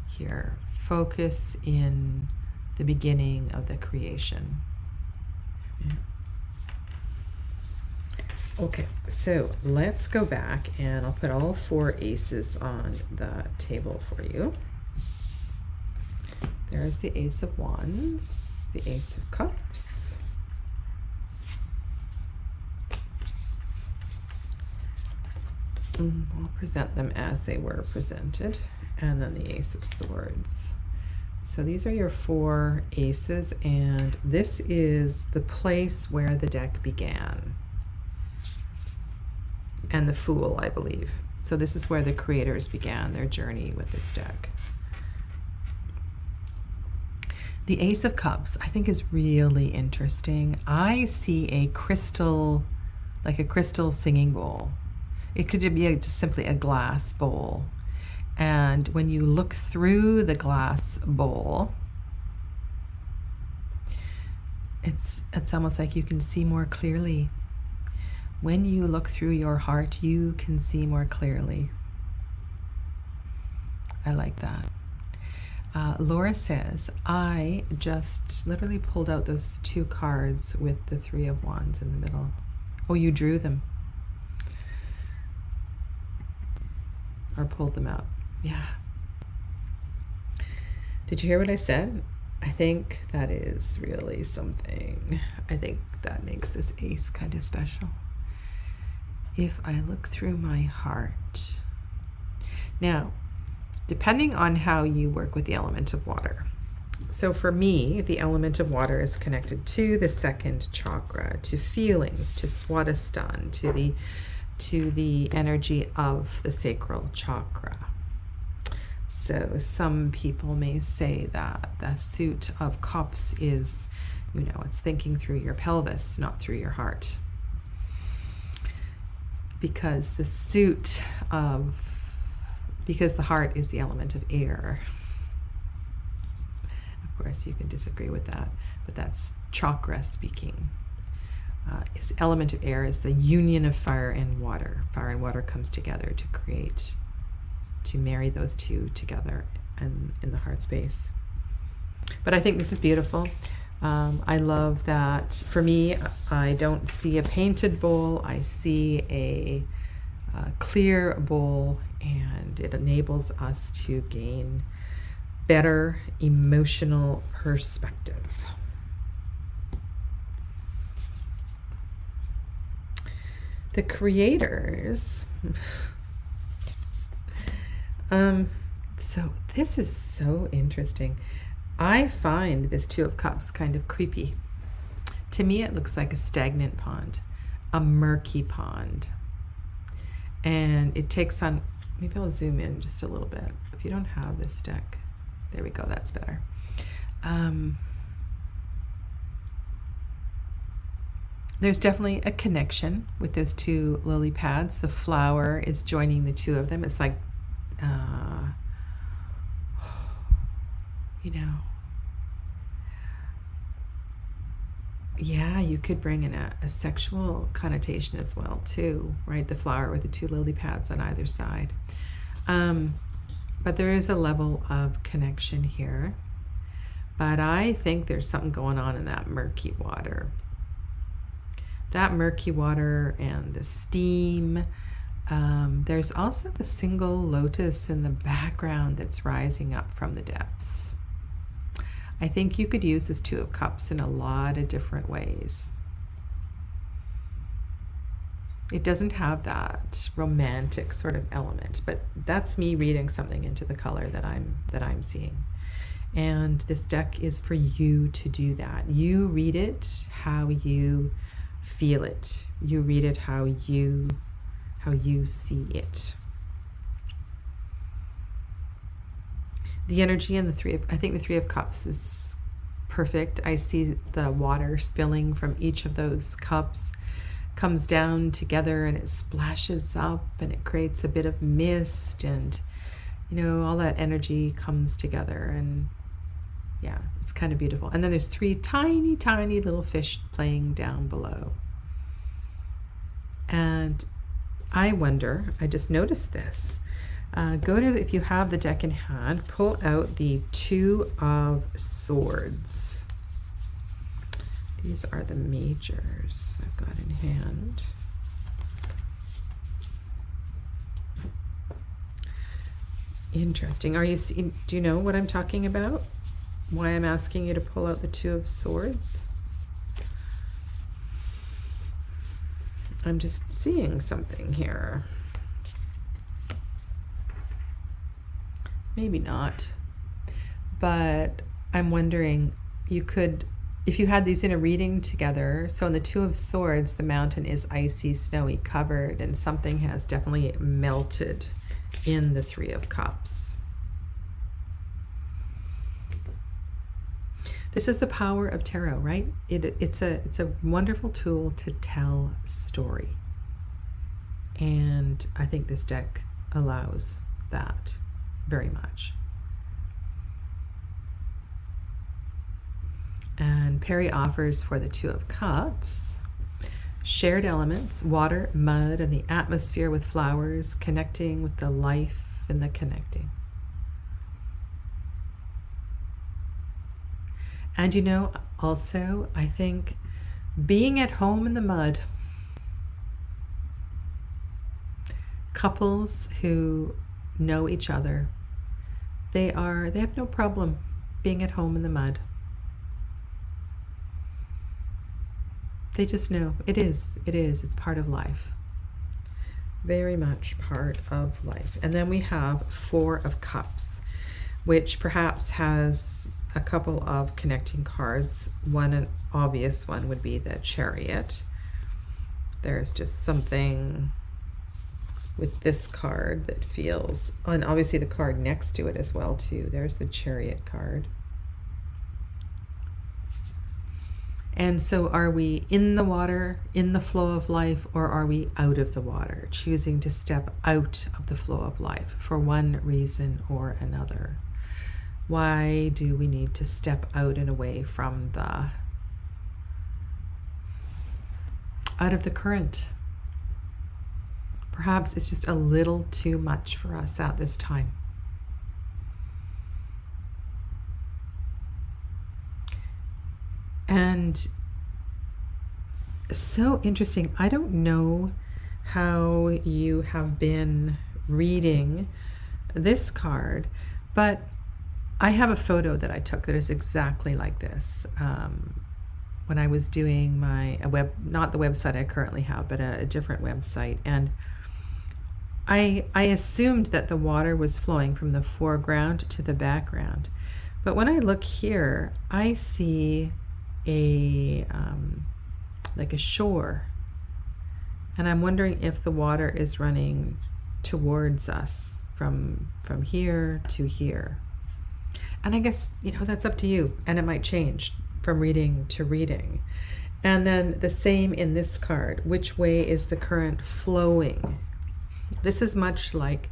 here. focus in the beginning of the creation. Okay, so let's go back and I'll put all 4 aces on the table for you. There's the Ace of Wands, the Ace of Cups, I'll present them as they were presented, and then the Ace of Swords. So these are your 4 aces, and this is the place where the deck began. And the Fool, I believe. So this is where the creators began their journey with this deck. The Ace of Cups, I think, is really interesting. I see a crystal, like a crystal singing bowl. It could be just simply a glass bowl. And when you look through the glass bowl, it's almost like you can see more clearly. When you look through your heart, you can see more clearly. I like that. Laura says, I just literally pulled out those 2 cards with the 3 of Wands in the middle. Oh, you drew them. Or pulled them out. Yeah. Did you hear what I said? I think that is really something. I think that makes this ace kind of special. If I look through my heart. Now, depending on how you work with the element of water. So for me, the element of water is connected to the 2nd chakra, to feelings, to Swadhisthana, to the energy of the sacral chakra. So some people may say that the suit of cups is, it's thinking through your pelvis, not through your heart. Because the heart is the element of air. Of course, you can disagree with that, but that's chakra speaking. Its element of air is the union of fire and water. Fire and water comes together to marry those 2 together and in the heart space. But I think this is beautiful. I love that. For me, I don't see a painted bowl. I see a clear bowl, and it enables us to gain better emotional perspective. The creators. So this is so interesting. I find this 2 of Cups kind of creepy. To me, it looks like a stagnant pond, a murky pond. And it takes on, maybe I'll zoom in just a little bit. If you don't have this deck, there we go, that's better. There's definitely a connection with those 2 lily pads. The flower is joining the 2 of them. It's like, yeah, you could bring in a sexual connotation as well too, right? The flower with the 2 lily pads on either side. But there is a level of connection here. But I think there's something going on in that murky water. That murky water and the steam. There's also a single lotus in the background that's rising up from the depths. I think you could use this 2 of Cups in a lot of different ways. It doesn't have that romantic sort of element, but that's me reading something into the color that I'm seeing. And this deck is for you to do that. You read it how you feel it. You read it how you see it. The energy in the 3 of, I think the 3 of Cups is perfect. I see the water spilling from each of those cups, comes down together and it splashes up and it creates a bit of mist, and all that energy comes together, and yeah, it's kind of beautiful. And then there's 3 tiny, tiny little fish playing down below. And I wonder, I just noticed this, Go to, if you have the deck in hand, pull out the Two of Swords. These are the majors I've got in hand. Interesting. Are you seeing, do you know what I'm talking about? Why I'm asking you to pull out the Two of Swords? I'm just seeing something here. Maybe not. But I'm wondering, you could, if you had these in a reading together, so in the Two of Swords, the mountain is icy, snowy, covered, and something has definitely melted in the Three of Cups. This is the power of tarot, right? It's a wonderful tool to tell story. And I think this deck allows that very much. And Perry offers for the Two of Cups shared elements, water, mud, and the atmosphere with flowers, connecting with the life and the connecting. And you know, also, I think being at home in the mud, couples who know each other, they have no problem being at home in the mud. They just know it's part of life. Very much part of life. And then we have Four of Cups, which perhaps has a couple of connecting cards. One, an obvious one, would be the Chariot. There's just something with this card that feels, and obviously the card next to it as well too. There's the Chariot card. And so are we in the water, in the flow of life, or are we out of the water, choosing to step out of the flow of life for one reason or another? Why do we need to step out and away from out of the current? Perhaps it's just a little too much for us at this time. And so interesting. I don't know how you have been reading this card, but I have a photo that I took that is exactly like this. When I was doing not the website I currently have, but a different website. And I assumed that the water was flowing from the foreground to the background. But when I look here, I see like a shore. And I'm wondering if the water is running towards us from here to here. And I guess, that's up to you, and it might change from reading to reading. And then the same in this card. Which way is the current flowing? This is much like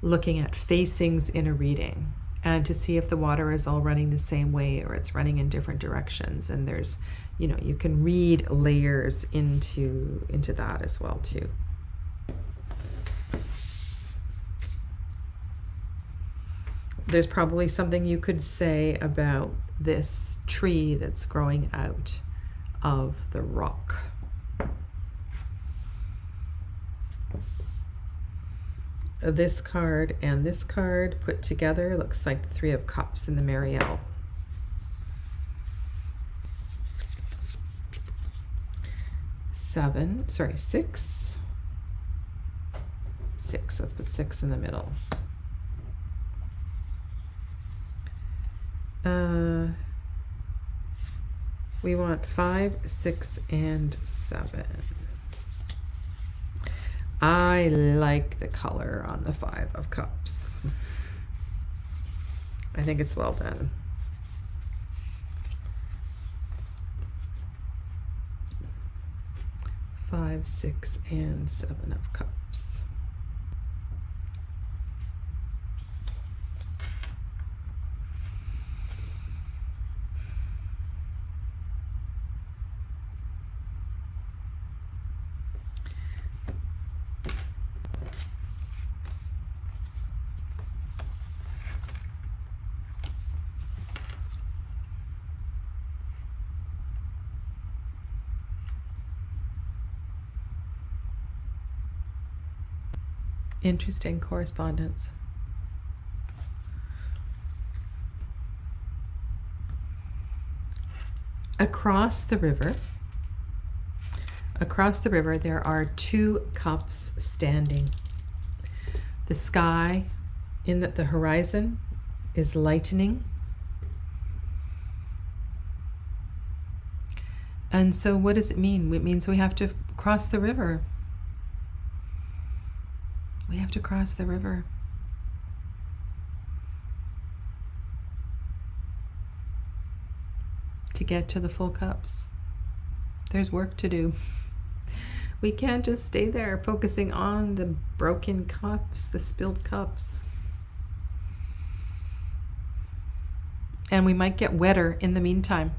looking at facings in a reading, and to see if the water is all running the same way or it's running in different directions. And there's, you can read layers into that as well too. There's probably something you could say about this tree that's growing out of the rock. This card and this card put together looks like the Three of Cups in the Marielle. Six. Let's put 6 in the middle. We want 5, 6, and 7. I like the color on the 5 of Cups. I think it's well done. Five, 6, and 7 of Cups. Interesting correspondence. Across the river, there are 2 cups standing. The sky in the horizon is lightening. And so what does it mean? It means we have to cross the river. We have to cross the river. To get to the full cups. There's work to do. We can't just stay there focusing on the broken cups, the spilled cups. And we might get wetter in the meantime.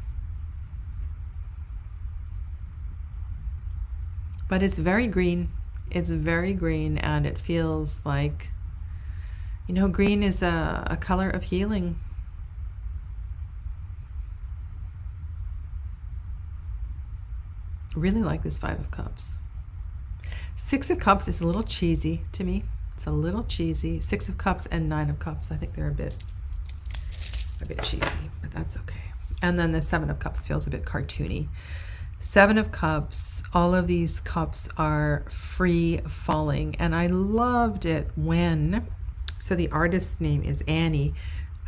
But it's very green. It's very green, and it feels like, you know, green is a color of healing. Really like this 5 of Cups. 6 of Cups is a little cheesy to me. It's a little cheesy. 6 of Cups and 9 of Cups, I think they're a bit cheesy, but that's okay. And then the 7 of Cups feels a bit cartoony. 7 of Cups, all of these cups are free falling, and I loved it when, so the artist's name is Annie.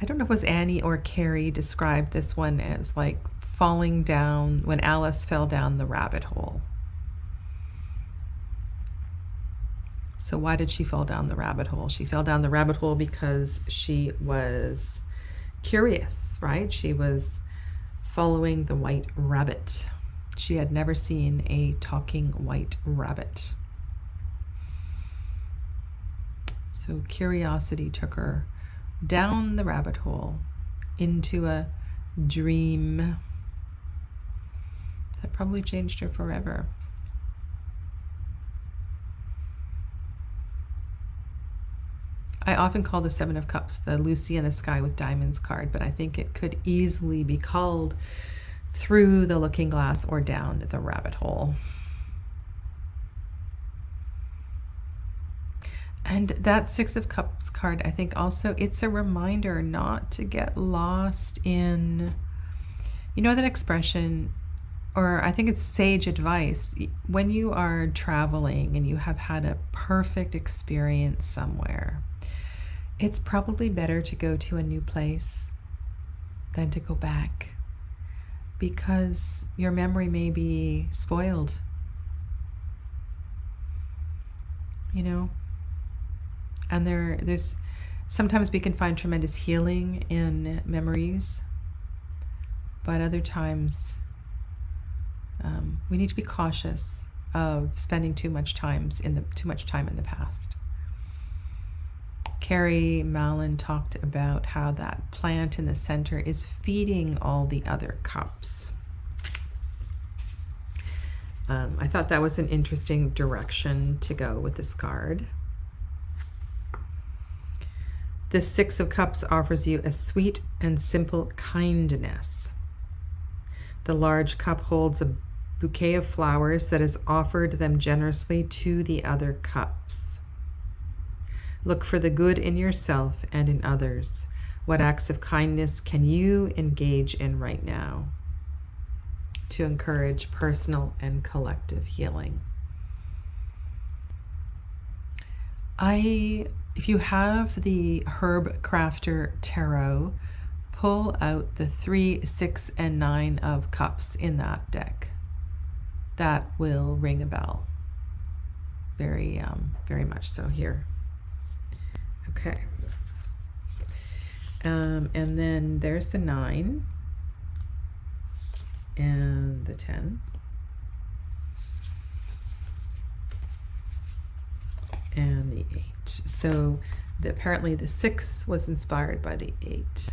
I don't know if it was Annie or Carrie described this one as like falling down, when Alice fell down the rabbit hole. So why did she fall down the rabbit hole? She fell down the rabbit hole because she was curious, right? She was following the white rabbit. She had never seen a talking white rabbit. So curiosity took her down the rabbit hole into a dream that probably changed her forever. I often call the 7 of Cups the Lucy in the Sky with Diamonds card, but I think it could easily be called through the looking glass or down the rabbit hole. And that 6 of Cups card, I think also, it's a reminder not to get lost in, you know, that expression, or I think it's sage advice, when you are traveling and you have had a perfect experience somewhere, it's probably better to go to a new place than to go back, because your memory may be spoiled, you know? And there's sometimes we can find tremendous healing in memories, but other times we need to be cautious of spending too much time in the past. Carrie Mallon talked about how that plant in the center is feeding all the other cups. I thought that was an interesting direction to go with this card. The 6 of Cups offers you a sweet and simple kindness. The large cup holds a bouquet of flowers that has offered them generously to the other cups. Look for the good in yourself and in others. What acts of kindness can you engage in right now to encourage personal and collective healing? If you have the Herb Crafter Tarot, pull out the 3, 6, and 9 of Cups in that deck. That will ring a bell. Very much so here. Okay. And then there's the 9 and the 10 and the 8. So apparently the 6 was inspired by the 8.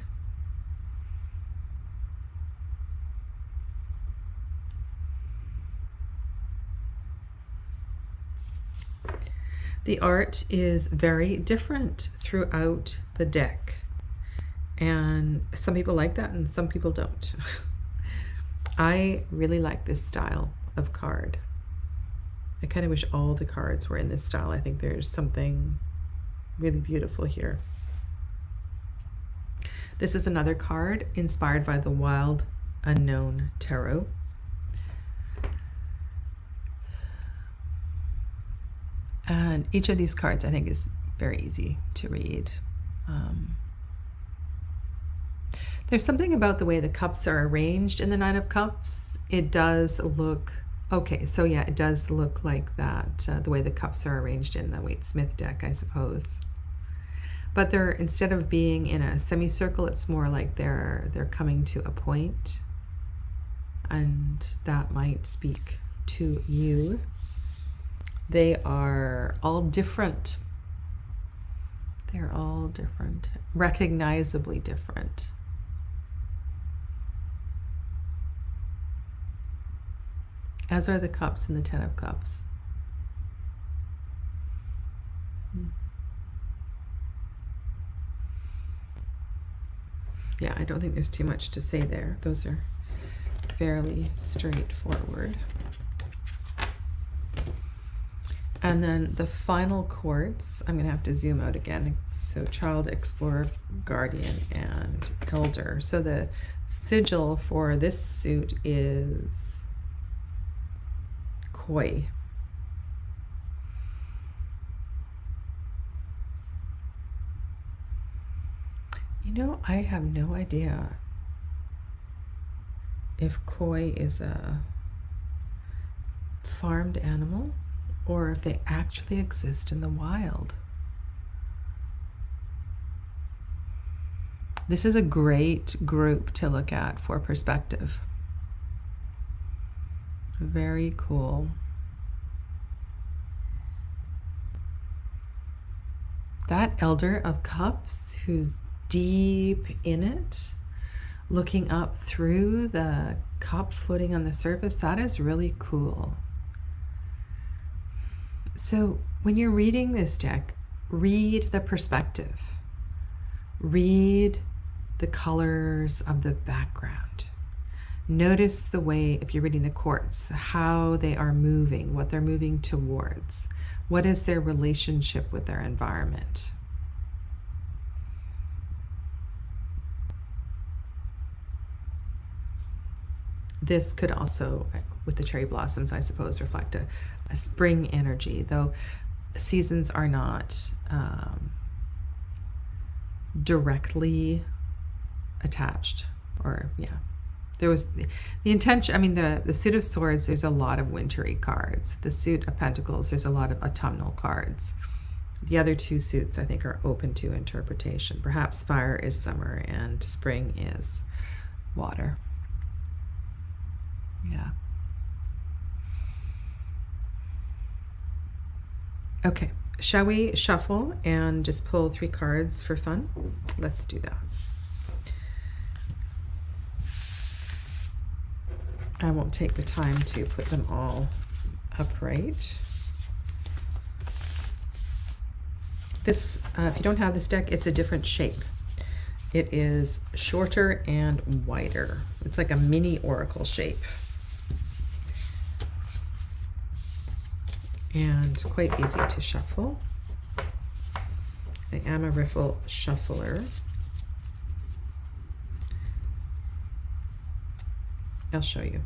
The art is very different throughout the deck, and some people like that and some people don't. I really like this style of card. I kind of wish all the cards were in this style. I think there's something really beautiful here. This is another card inspired by the Wild Unknown Tarot. And each of these cards, I think, is very easy to read. There's something about the way the cups are arranged in the Nine of Cups. It does look, okay, so yeah, it does look like that, the way the cups are arranged in the Waite-Smith deck, I suppose. But they're, instead of being in a semicircle, it's more like they're coming to a point, and that might speak to you. They are all different. They're all different, recognizably different. As are the cups in the Ten of Cups. Yeah, I don't think there's too much to say there. Those are fairly straightforward. And then the final quartz, I'm going to have to zoom out again. So Child, Explorer, Guardian, and Elder. So the sigil for this suit is Koi. You know, I have no idea if Koi is a farmed animal or if they actually exist in the wild. This is a great group to look at for perspective. Very cool. That Elder of Cups, who's deep in it, looking up through the cup floating on the surface, that is really cool. So when you're reading this deck, read the perspective. Read the colors of the background. Notice the way, if you're reading the quartz, how they are moving, what they're moving towards. What is their relationship with their environment? This could also, with the cherry blossoms, I suppose, reflect a spring energy, though seasons are not directly attached. Or, yeah. There was the intention, I mean, the Suit of Swords, there's a lot of wintry cards. The Suit of Pentacles, there's a lot of autumnal cards. The other two suits, I think, are open to interpretation. Perhaps fire is summer and spring is water. Yeah. Okay, shall we shuffle and just pull 3 cards for fun? Let's do that. I won't take the time to put them all upright. This, if you don't have this deck, it's a different shape. It is shorter and wider. It's like a mini oracle shape. And quite easy to shuffle. I am a riffle shuffler. I'll show you.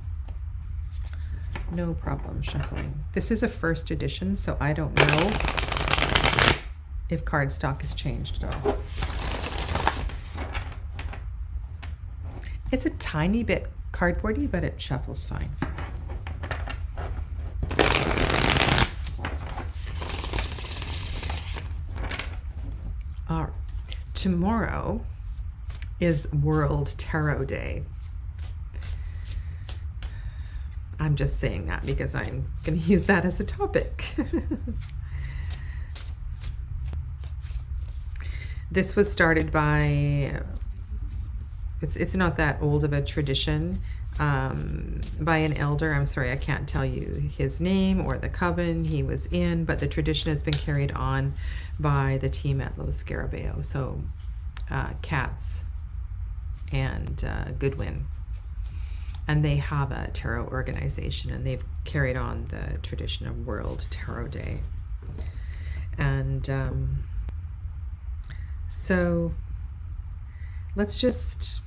No problem shuffling. This is a first edition, so I don't know if cardstock has changed at all. It's a tiny bit cardboardy, but it shuffles fine. All right. Tomorrow is World Tarot Day. I'm just saying that because I'm going to use that as a topic. This was started by, it's not that old of a tradition, by an elder. I'm sorry, I can't tell you his name or the coven he was in, but the tradition has been carried on by the team at Los Scarabeo. So Katz and Goodwin. And they have a tarot organization, and they've carried on the tradition of World Tarot Day. And So let's just,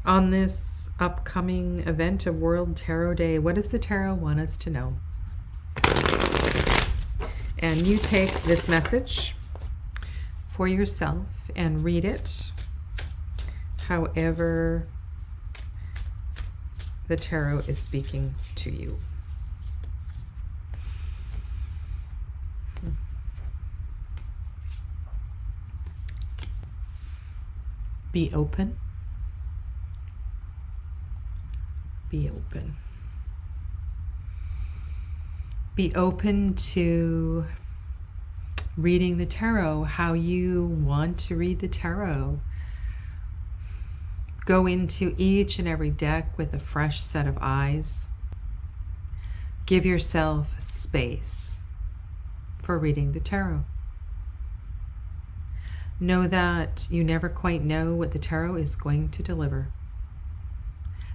on this upcoming event of World Tarot Day, what does the tarot want us to know? And you take this message for yourself and read it however the tarot is speaking to you. Be open. Be open. Be open to reading the tarot how you want to read the tarot. Go into each and every deck with a fresh set of eyes. Give yourself space for reading the tarot. Know that you never quite know what the tarot is going to deliver.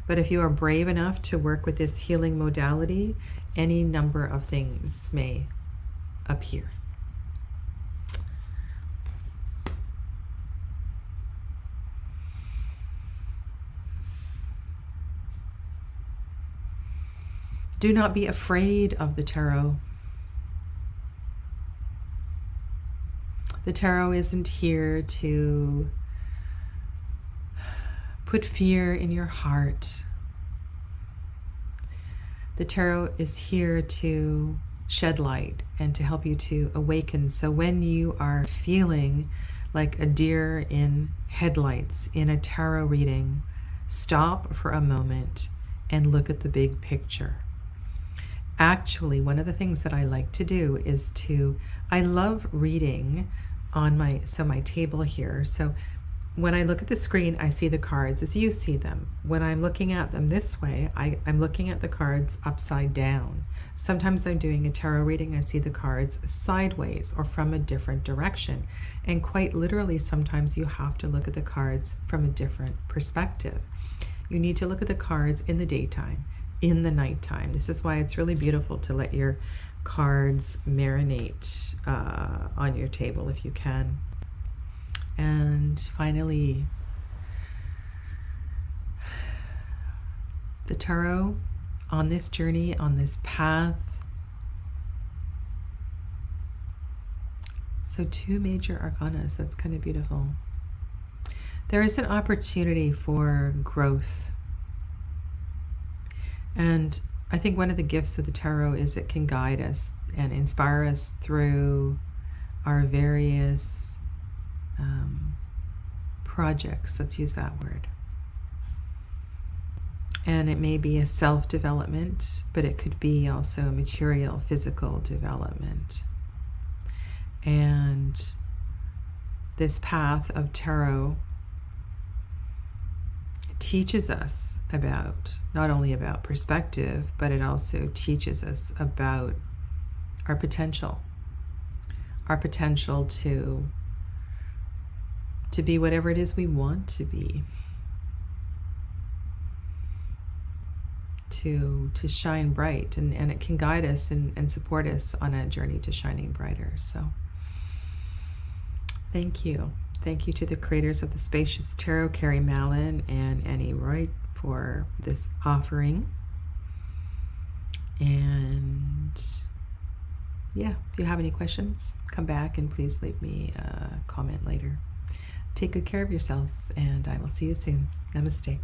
But if you are brave enough to work with this healing modality, any number of things may appear. Do not be afraid of the tarot. The tarot isn't here to put fear in your heart. The tarot is here to shed light and to help you to awaken. So when you are feeling like a deer in headlights in a tarot reading, stop for a moment and look at the big picture. Actually, one of the things that I like to do is I love reading on my table here. So when I look at the screen, I see the cards as you see them. When I'm looking at them this way, I'm looking at the cards upside down. Sometimes I'm doing a tarot reading, I see the cards sideways or from a different direction. And quite literally, sometimes you have to look at the cards from a different perspective. You need to look at the cards in the daytime, in the nighttime. This is why it's really beautiful to let your cards marinate on your table if you can. And finally, the tarot on this journey, on this path. So 2 major arcanas, that's kind of beautiful. There is an opportunity for growth. And I think one of the gifts of the tarot is it can guide us and inspire us through our various projects. Let's use that word. And it may be a self-development, but it could be also a material, physical development. And this path of tarot teaches us about, not only about perspective, but it also teaches us about our potential to be whatever it is we want to be, to shine bright, and it can guide us and support us on a journey to shining brighter. So thank you. Thank you to the creators of the Spacious Tarot, Carrie Mallon and Annie Ruygt, for this offering. And yeah, if you have any questions, come back and please leave me a comment later. Take good care of yourselves, and I will see you soon. Namaste.